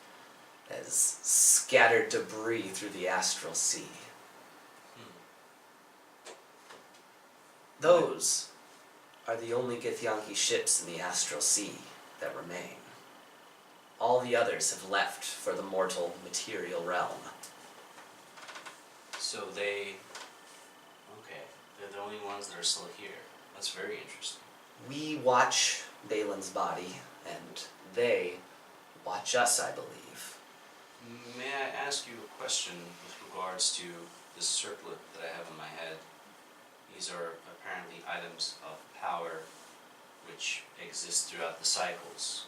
as scattered debris through the astral sea. Those are the only Githyanki ships in the astral sea that remain. All the others have left for the mortal material realm. So they're the only ones that are still here. That's very interesting. We watch Bhelen's body, and they watch us, I believe. May I ask you a question with regards to this circlet that I have in my head? These are apparently items of power which exist throughout the cycles.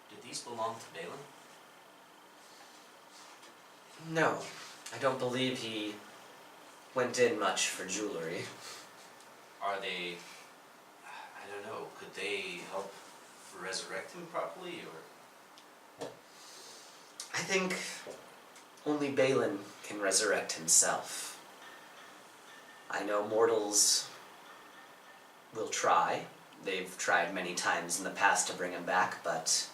Did these belong to Bhelen? No, I don't believe he went in much for jewelry. Are they, I don't know, could they help resurrect him properly, or? I think only Bhelen can resurrect himself. I know mortals will try. They've tried many times in the past to bring him back, but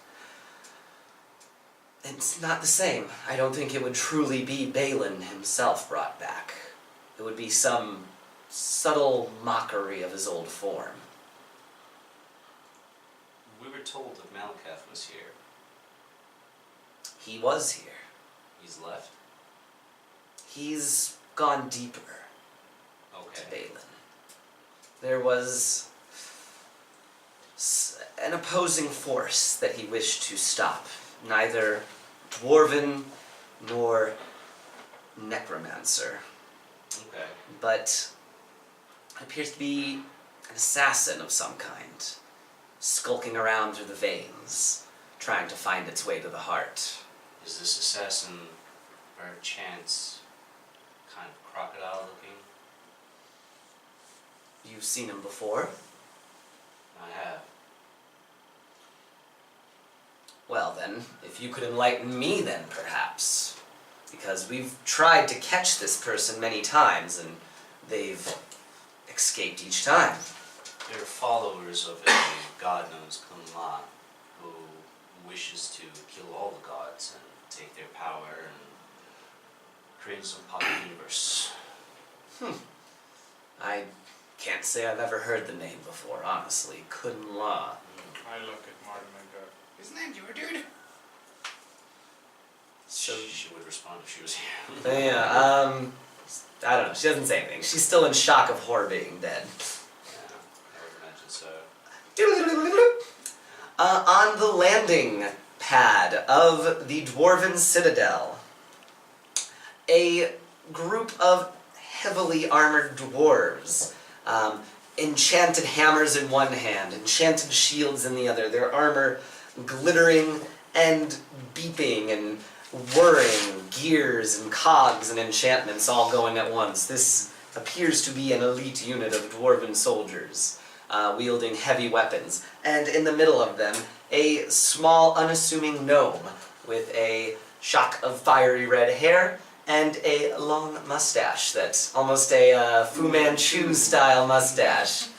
it's not the same. I don't think it would truly be Bhelen himself brought back. It would be some subtle mockery of his old form. We were told that Malacath was here. He was here. He's left? He's gone deeper to Okay. Bhelen. There was an opposing force that he wished to stop. Neither Dwarven nor Necromancer. Okay. But it appears to be an assassin of some kind, skulking around through the veins, trying to find its way to the heart. Is this assassin, by chance, kind of crocodile looking? You've seen him before? I have. Well then, if you could enlighten me then, perhaps. Because we've tried to catch this person many times, and they've escaped each time. They're followers of a god known as Kunla, who wishes to kill all the gods and take their power and create his own pocket universe. I can't say I've ever heard the name before, honestly. Kunla. I look at Martin and go, Isn't that your dude? So, She would respond if she was here. yeah, I don't know, she doesn't say anything. She's still in shock of horror being dead. Yeah, I would imagine so. On the landing pad of the Dwarven Citadel, a group of heavily armored dwarves, enchanted hammers in one hand, enchanted shields in the other, their armor glittering and beeping and whirring, gears and cogs and enchantments all going at once. This appears to be an elite unit of dwarven soldiers, wielding heavy weapons. And in the middle of them, a small, unassuming gnome with a shock of fiery red hair and a long mustache that's almost a Fu Manchu style mustache.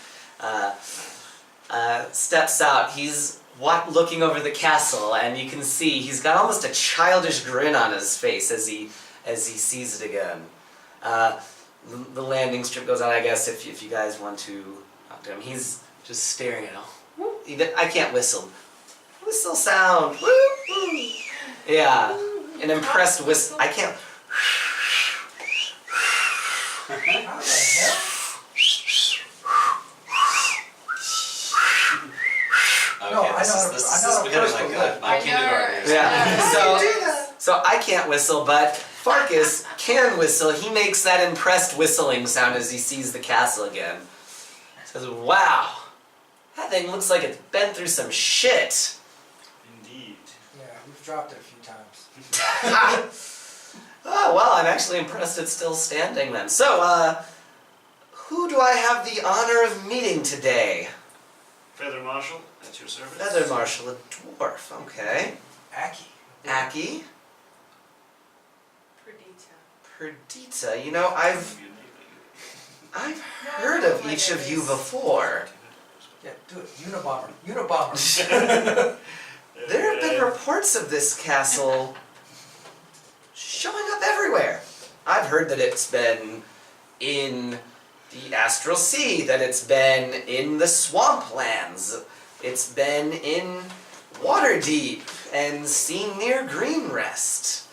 Steps out. He's looking over the castle, and you can see he's got almost a childish grin on his face as he sees it again. The landing strip goes on, I guess, if you guys want to talk to him. He's just staring at him. I can't whistle. Whistle sound. Woo, woo. Yeah, an impressed whistle. I can't. How the hell? Okay, No, I this know is how to becoming first like look. my I know. kindergartners. Yeah. So I can't whistle, but Farkas can whistle. He makes that impressed whistling sound as he sees the castle again. Says, "Wow, that thing looks like it's been through some shit." indeed. Yeah, we've dropped it a few times. Oh, well, I'm actually impressed it's still standing then. So, who do I have the honor of meeting today? Feather Marshal, at your service. Feather Marshal, a dwarf, okay. Aki. Aki, Perdita. Perdita, you know, I've heard of each of you before. Yeah, do it. Unabomber. Unabomber. There have been been reports of this castle showing up everywhere. I've heard that it's been in the Astral Sea, that it's been in the swamplands, it's been in Waterdeep, and seen near Greenrest.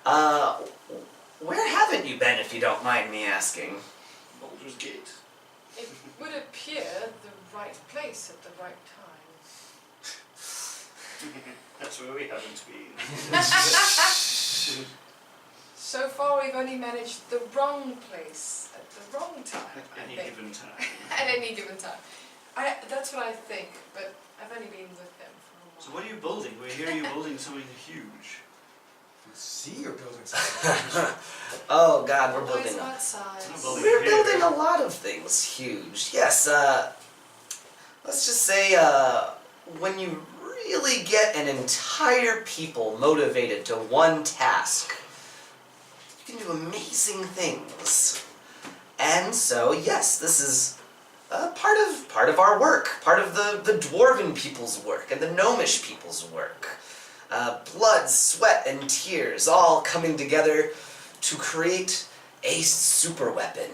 Where haven't you been, if you don't mind me asking? Baldur's Gate. It would appear the right place at the right time. That's where we haven't been. So far, we've only managed the wrong place at the wrong time. At any I think. given time. At any given time. That's what I think, but I've only been with them for a while. So what are you building? We hear you building something huge. See, you're building something. Oh God, we're Always building about size. It's not building. We're building a lot of things huge. Yes, let's just say, when you really get an entire people motivated to one task, you can do amazing things. And so, yes, this is part of our work, part of the Dwarven people's work and the Gnomish people's work. Blood, sweat, and tears all coming together to create a super weapon.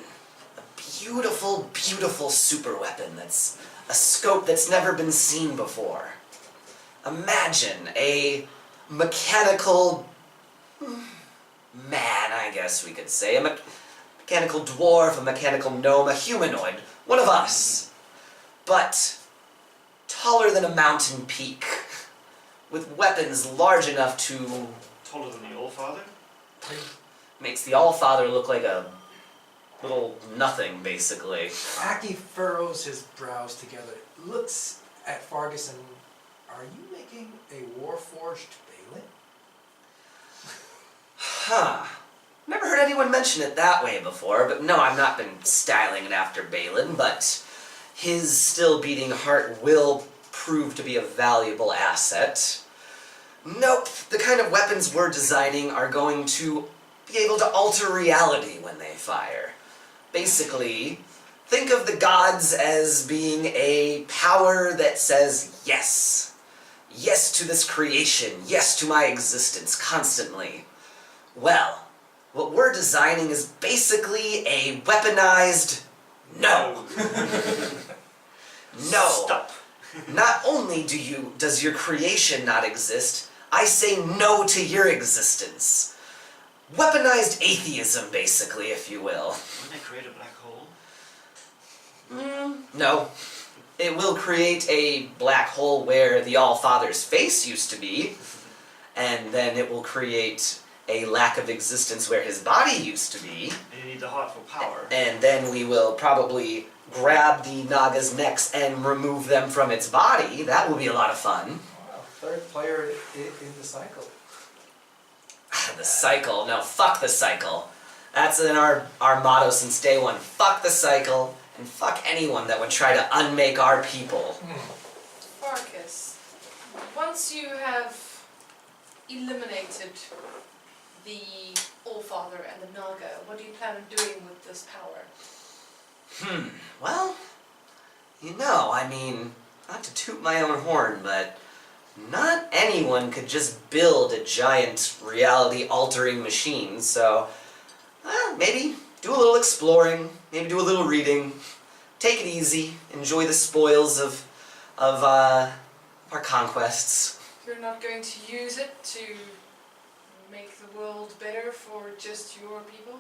A beautiful, beautiful super weapon that's a scope that's never been seen before. Imagine a mechanical man, I guess we could say. A mechanical dwarf, a mechanical gnome, a humanoid. One of us. But taller than a mountain peak. With weapons large enough to... Taller than the Allfather? Makes the Allfather look like a little nothing, basically. Aki furrows his brows together, looks at Fargus and, are you making a warforged Bhelen? Huh. Never heard anyone mention it that way before, but no, I've not been styling it after Bhelen, but his still beating heart will prove to be a valuable asset. Nope, the kind of weapons we're designing are going to be able to alter reality when they fire. Basically, think of the gods as being a power that says yes. Yes to this creation, yes to my existence, constantly. Well, what we're designing is basically a weaponized no. No. Stop. Not only does your creation not exist, I say no to your existence. Weaponized atheism, basically, if you will. Wouldn't they create a black hole? No. It will create a black hole where the All-Father's face used to be, and then it will create a lack of existence where his body used to be, And you need the heart for power. and then we will probably grab the Naga's necks and remove them from its body. That will be a lot of fun. Wow, third player in the cycle. The cycle. No, fuck the cycle. That's in our motto since day one. Fuck the cycle, and fuck anyone that would try to unmake our people. Farkas, once you have eliminated the Allfather and the Naga, what do you plan on doing with this power? Well, I mean, not to toot my own horn, but not anyone could just build a giant reality-altering machine, so maybe do a little exploring, maybe do a little reading, take it easy, enjoy the spoils of our conquests. You're not going to use it to make the world better for just your people?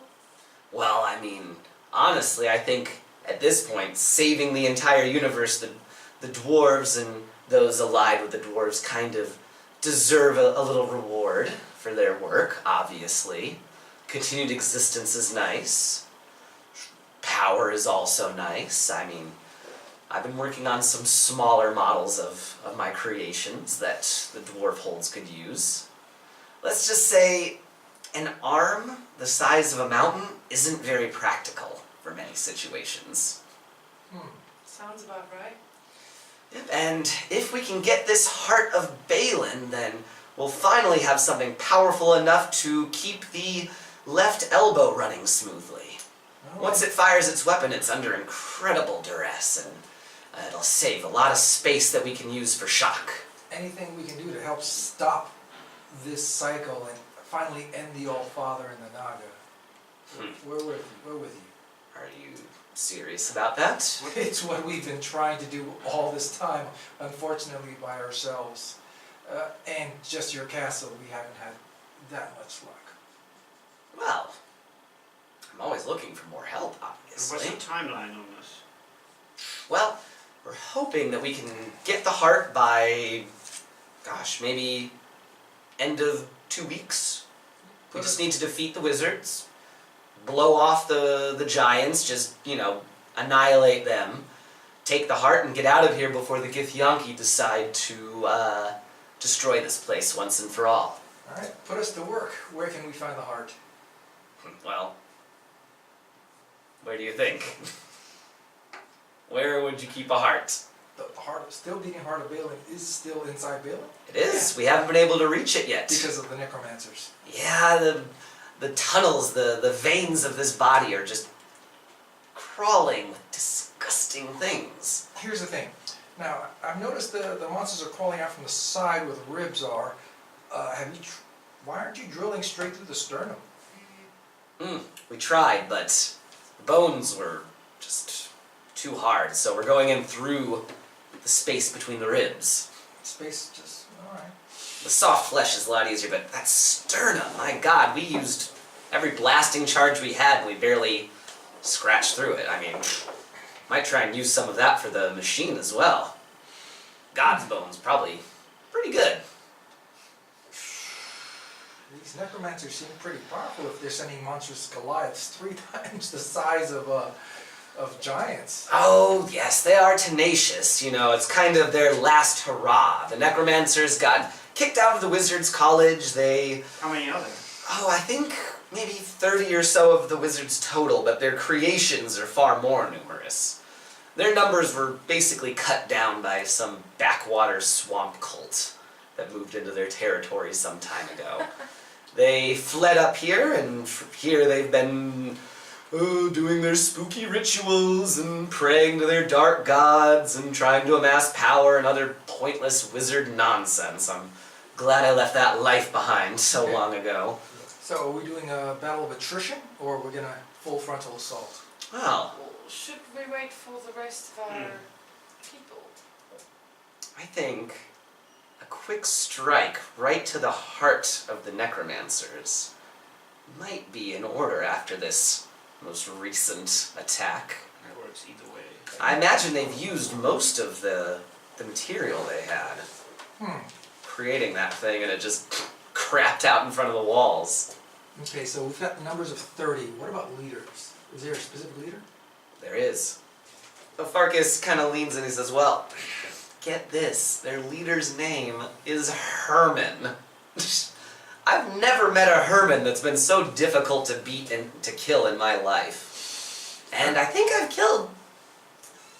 Well, I mean, honestly, I think at this point, saving the entire universe, the dwarves and those allied with the dwarves kind of deserve a little reward for their work, obviously. Continued existence is nice. Power is also nice. I mean, I've been working on some smaller models of my creations that the dwarf holds could use. Let's just say an arm the size of a mountain isn't very practical for many situations. Sounds about right. Yep, and if we can get this Heart of Bhelen, then we'll finally have something powerful enough to keep the left elbow running smoothly. Once it fires its weapon, it's under incredible duress, and it'll save a lot of space that we can use for shock. anything we can do to help stop this cycle and finally end the All-Father and the Naga, we're with you. We're with you. Are you serious about that? It's what we've been trying to do all this time, unfortunately by ourselves. And just your castle, we haven't had that much luck. Well, I'm always looking for more help, obviously. What's the timeline on this? Well, we're hoping that we can get the heart by, gosh, maybe end of 2 weeks. We just need to defeat the wizards, blow off the giants, just, you know, annihilate them, take the heart and get out of here before the Githyanki decide to destroy this place once and for all. Alright, put us to work. Where can we find the heart? Well, where do you think? Where would you keep a heart? The heart, still beating heart of Bhelen is still inside Bhelen? It is. We haven't been able to reach it yet. Because of the Necromancers. Yeah, the tunnels, the veins of this body are just crawling with disgusting things. Here's the thing. Now, I've noticed the monsters are crawling out from the side where the ribs are. Why aren't you drilling straight through the sternum? We tried, but the bones were just too hard, so we're going in through the space between the ribs. Space just, alright. The soft flesh is a lot easier, but that sternum, my god, we used every blasting charge we had and we barely scratched through it. I mean, might try and use some of that for the machine as well. God's bones, probably pretty good. These necromancers seem pretty powerful if they're sending monstrous Goliaths 3 times the size of giants. Oh, yes, they are tenacious. You know, it's kind of their last hurrah. The Necromancers got kicked out of the Wizards' College. How many are there? Oh, I think maybe 30 or so of the Wizards total, but their creations are far more numerous. Their numbers were basically cut down by some backwater swamp cult that moved into their territory some time ago. They fled up here, and here they've been doing their spooky rituals and praying to their dark gods and trying to amass power and other pointless wizard nonsense. I'm glad I left that life behind so long ago. So are we doing a battle of attrition, or are we gonna full frontal assault? Well, Should we wait for the rest of our people? I think a quick strike right to the heart of the Necromancers might be in order after this most recent attack. It works either way. I imagine they've used most of the material they had creating that thing, and it just crapped out in front of the walls. Okay, so we've got numbers of 30. What about leaders? Is there a specific leader? There is. So Sarkis kind of leans in and he says, well, get this, their leader's name is Herman. I've never met a Herman that's been so difficult to beat and to kill in my life. And I think I've killed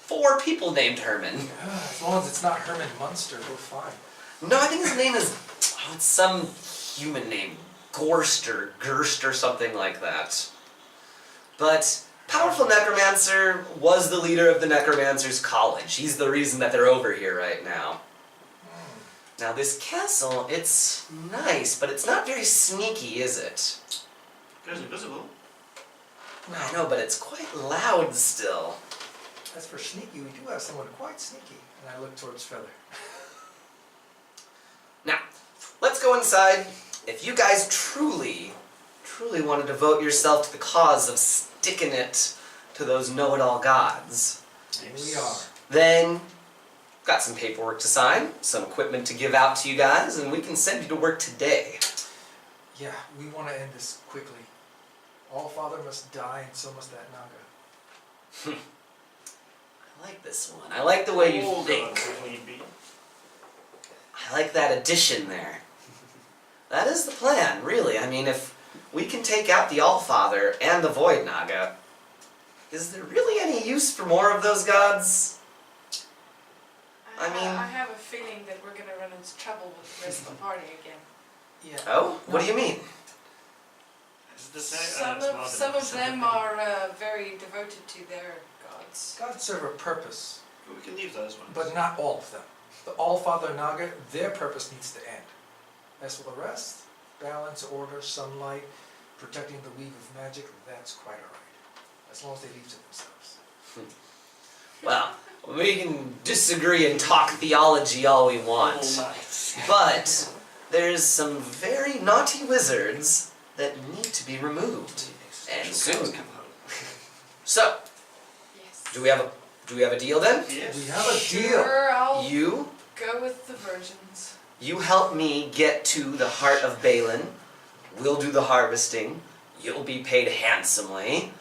4 people named Herman. As long as it's not Herman Munster, we're fine. No, I think his name is, it's some human name, Gorst or Gerst or something like that. But powerful Necromancer was the leader of the Necromancers College. He's the reason that they're over here right now. Now this castle, it's nice, but it's not very sneaky, is it? It's invisible. I know, but it's quite loud still. As for sneaky, we do have someone quite sneaky. And I look towards Feather. Now, let's go inside. If you guys truly want to devote yourself to the cause of sticking it to those know-it-all gods, Here we are. then got some paperwork to sign, some equipment to give out to you guys, and we can send you to work today. Yeah, we want to end this quickly. All-Father must die, and so must that Naga. I like this one. I like the way you All think. gods, if need be. I like that addition there. That is the plan, really. I mean, if we can take out the All-Father and the Void Naga, is there really any use for more of those gods? I mean- I have a feeling that we're going to run into trouble with the rest of the party again. Yeah. Oh? What do you mean? Is it the same? Some of them are very devoted to their gods. Gods serve a purpose, We can leave those ones. but not all of them. The All-Father Naga, their purpose needs to end. As for the rest, balance, order, sunlight, protecting the weave of magic, that's quite alright. As long as they leave to themselves. Well, we can disagree and talk theology all we want, but there's some very naughty wizards that need to be removed, and soon. So, Yes. do we have a deal then? Yes. We have a deal. Sure, I'll You go with the virgins. help me get to the heart of Bhelen. We'll do the harvesting. You'll be paid handsomely,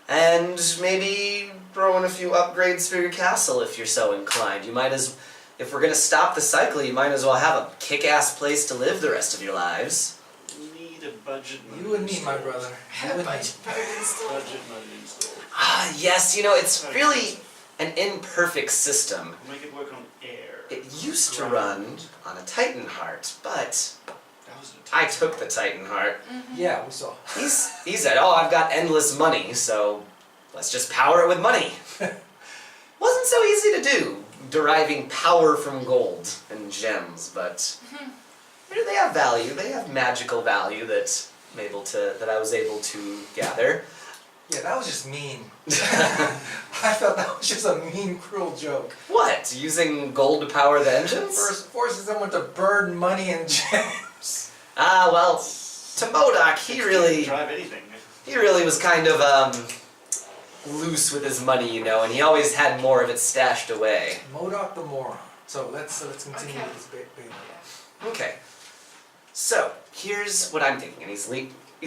and maybe throw in a few upgrades for your castle if you're so inclined. If we're gonna stop the cycle, you might as well have a kick-ass place to live the rest of your lives. We need a budget money. You and me, my brother. You and me. Budget installed. Budget money installed. Ah, yes, it's really an imperfect system. Make it work on air. It used to run on a Titan heart, but That was I took the Titan heart. Yeah, we saw. He said, "Oh, I've got endless money, so let's just power it with money." Wasn't so easy to do, deriving power from gold and gems, but they have value. They have magical value that I was able to gather. Yeah, that was just mean. I felt that was just a mean, cruel joke. What? Using gold to power the engines? Forcing someone to burn money and gems. Ah, well, to Modok, he really drive anything. was kind of loose with his money, and he always had more of it stashed away. Modok the moron. So let's continue Okay. with this bit. Okay. So, here's what I'm thinking, and he's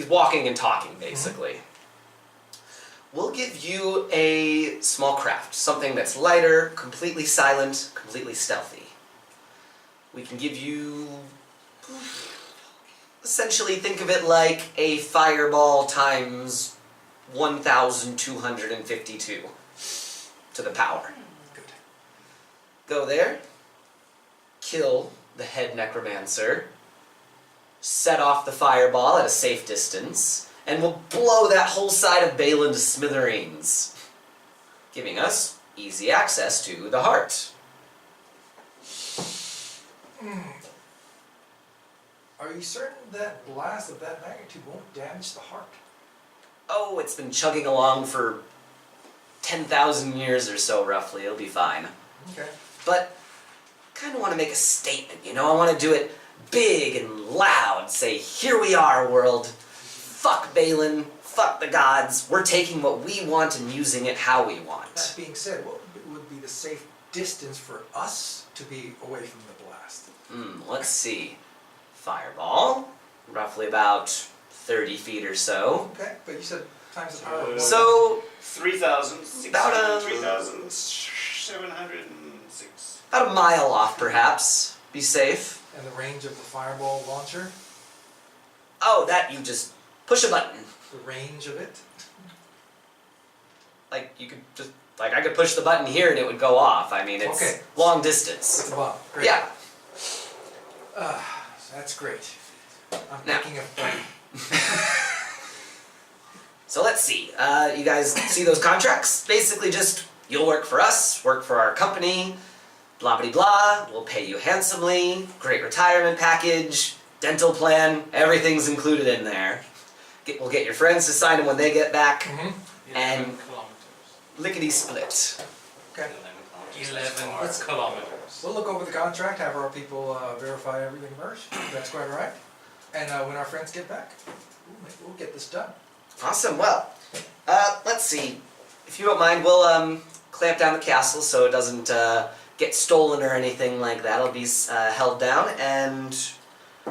walking and talking, basically. We'll give you a small craft, something that's lighter, completely silent, completely stealthy. We can give you... essentially, think of it like a fireball times 1,252 to the power. Good. Go there, kill the head necromancer, set off the fireball at a safe distance, and we'll blow that whole side of Bhelen to smithereens, giving us easy access to the heart. Are you certain that blast of that magnitude won't damage the heart? Oh, it's been chugging along for 10,000 years or so, roughly. It'll be fine. Okay. But I kind of want to make a statement, I want to do it big and loud. Say, here we are, world. Fuck Bhelen. Fuck the gods. We're taking what we want and using it how we That want. being said, what would be the safe distance for us to be away from the blast? Let's see. Fireball. Roughly about 30 feet or so. Okay, but you said times the power. So, 3,600, About a- 3,706. about a mile off, perhaps. Be safe. And the range of the fireball launcher? Oh, that you just push a button. The range of it? Like, you could just, like, I could push the button here and it would go off. I mean, it's Okay. long It's distance. the bomb. Great. Yeah. That's great. I'm Now. thinking of 30. So let's see. You guys see those contracts? Basically just, you'll work for us, work for our company, blah blah blah, we'll pay you handsomely, great retirement package, dental plan, everything's included in there. We'll get your friends to sign them when they get back, Mm-hmm. And- 11 kilometers. lickety split. Okay. 11 kilometers. We'll look over the contract, have our people verify everything first. That's quite all right. And when our friends get back, we'll get this done. Awesome, well, let's see. If you don't mind, we'll clamp down the castle so it doesn't get stolen or anything like that. It'll be held down, and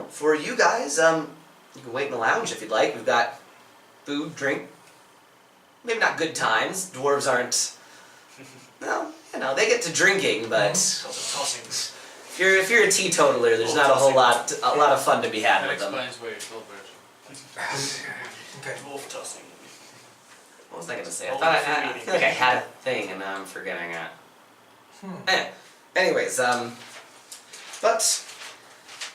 for you guys, you can wait in the lounge if you'd like. We've got food, drink, maybe not good times. Dwarves aren't, well, they get to drinking, but Lots of tossings. if you're a teetotaler, there's not a lot of fun to be had That with them. explains why you're still virgin. Okay. Dwarf tossing. What was I gonna say? I All thought the I free feel like I had a thing and now I'm forgetting it. Hmm. Anyways, but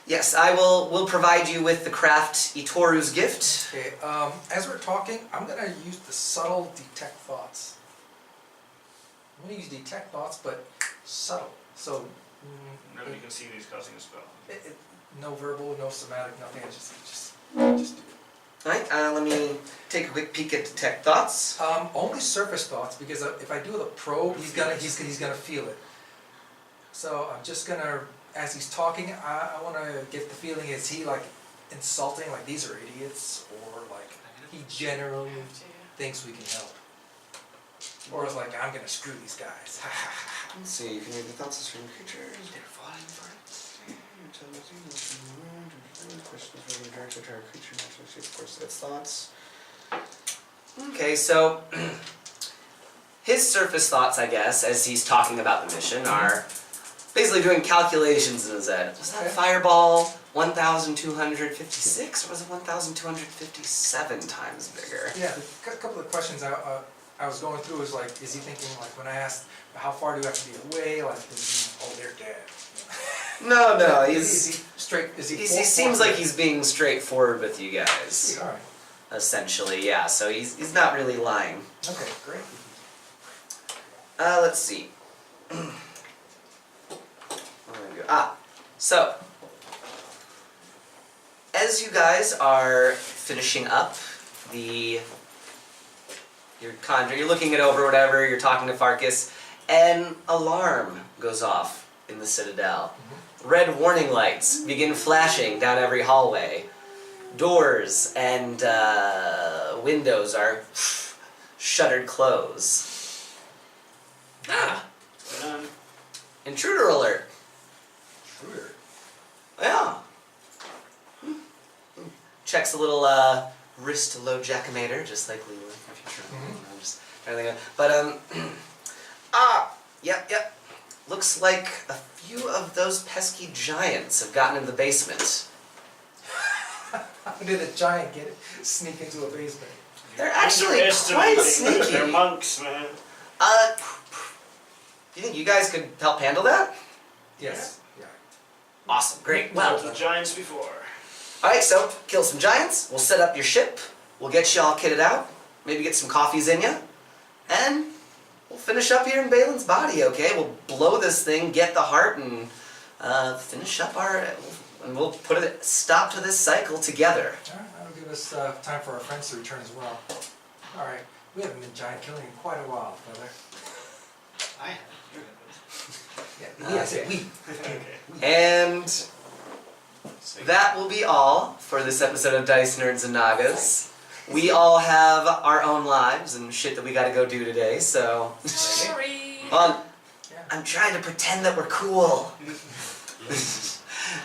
yes, we'll provide you with the craft Itoru's gift. Okay, as we're talking, I'm gonna use the subtle detect thoughts. I'm gonna use detect thoughts, but subtle. So Nobody can see that he's casting a spell. No verbal, no somatic, nothing. I just do it. Alright, let me take a quick peek at detect thoughts. Only surface thoughts, because if I do the probe, he's gonna feel it. So I'm just gonna, as he's talking, I wanna get the feeling, is he like insulting, like these are idiots, or like he generally thinks we can help, or it's like I'm gonna screw these guys. Let's see, you can read the thoughts of certain creatures. They're falling for it. Questions for the director to our creature, of course, its thoughts. Okay, so his surface thoughts, I guess, as he's talking about the mission, are basically doing calculations in his head. Was that Okay. fireball 1,256 or was it 1,257 times bigger? Yeah, a couple of questions I was going through was like, is he thinking like when I asked how far do you have to be away, like oh they're dead. No, Is he straight? Is he? he seems like he's being straightforward with you guys, All right. essentially, yeah, so he's not really lying. Okay, great. Let's see. So, as you guys are finishing up you're looking it over, whatever, you're talking to Farkis, an alarm goes off in the Citadel. Red warning lights begin flashing down every hallway. Doors and windows are shuttered close. Intruder alert. Intruder. Yeah. Checks a little wrist low jackometer, just like Leland. I'm just trying to think of, but yep. Looks like a few of those pesky giants have gotten into the basement. How did a giant sneak into a basement? They're actually Underestimating quite sneaky. They're monks, man. Do you think you guys could help handle that? Yes. Yeah. Awesome, great. Well, Well, the giants before. alright, so kill some giants, we'll set up your ship, we'll get you all kitted out, maybe get some coffees in you, and we'll finish up here in Valen's Body, okay? We'll blow this thing, get the heart, and finish up and we'll put a stop to this cycle together. All right, that'll give us time for our friends to return as well. All right, we haven't been giant killing in quite a while, brother. I Yeah, I said we. Okay. And that will be all for this episode of Dice Nerds and Nagas. We all have our own lives and shit that we gotta go do today, so... Sorry. Well, Yeah. I'm trying to pretend that we're cool.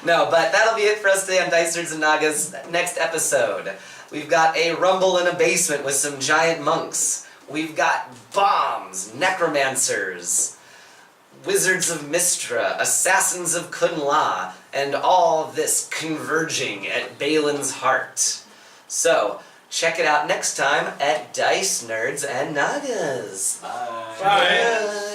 No, but that'll be it for us today on Dice Nerds and Nagas. Next episode, we've got a rumble in a basement with some giant monks. We've got bombs, necromancers, wizards of Mistre, assassins of Kunla, and all this converging at Balin's heart. So, check it out next time at Dice Nerds and Nagas. Bye. Bye. Bye.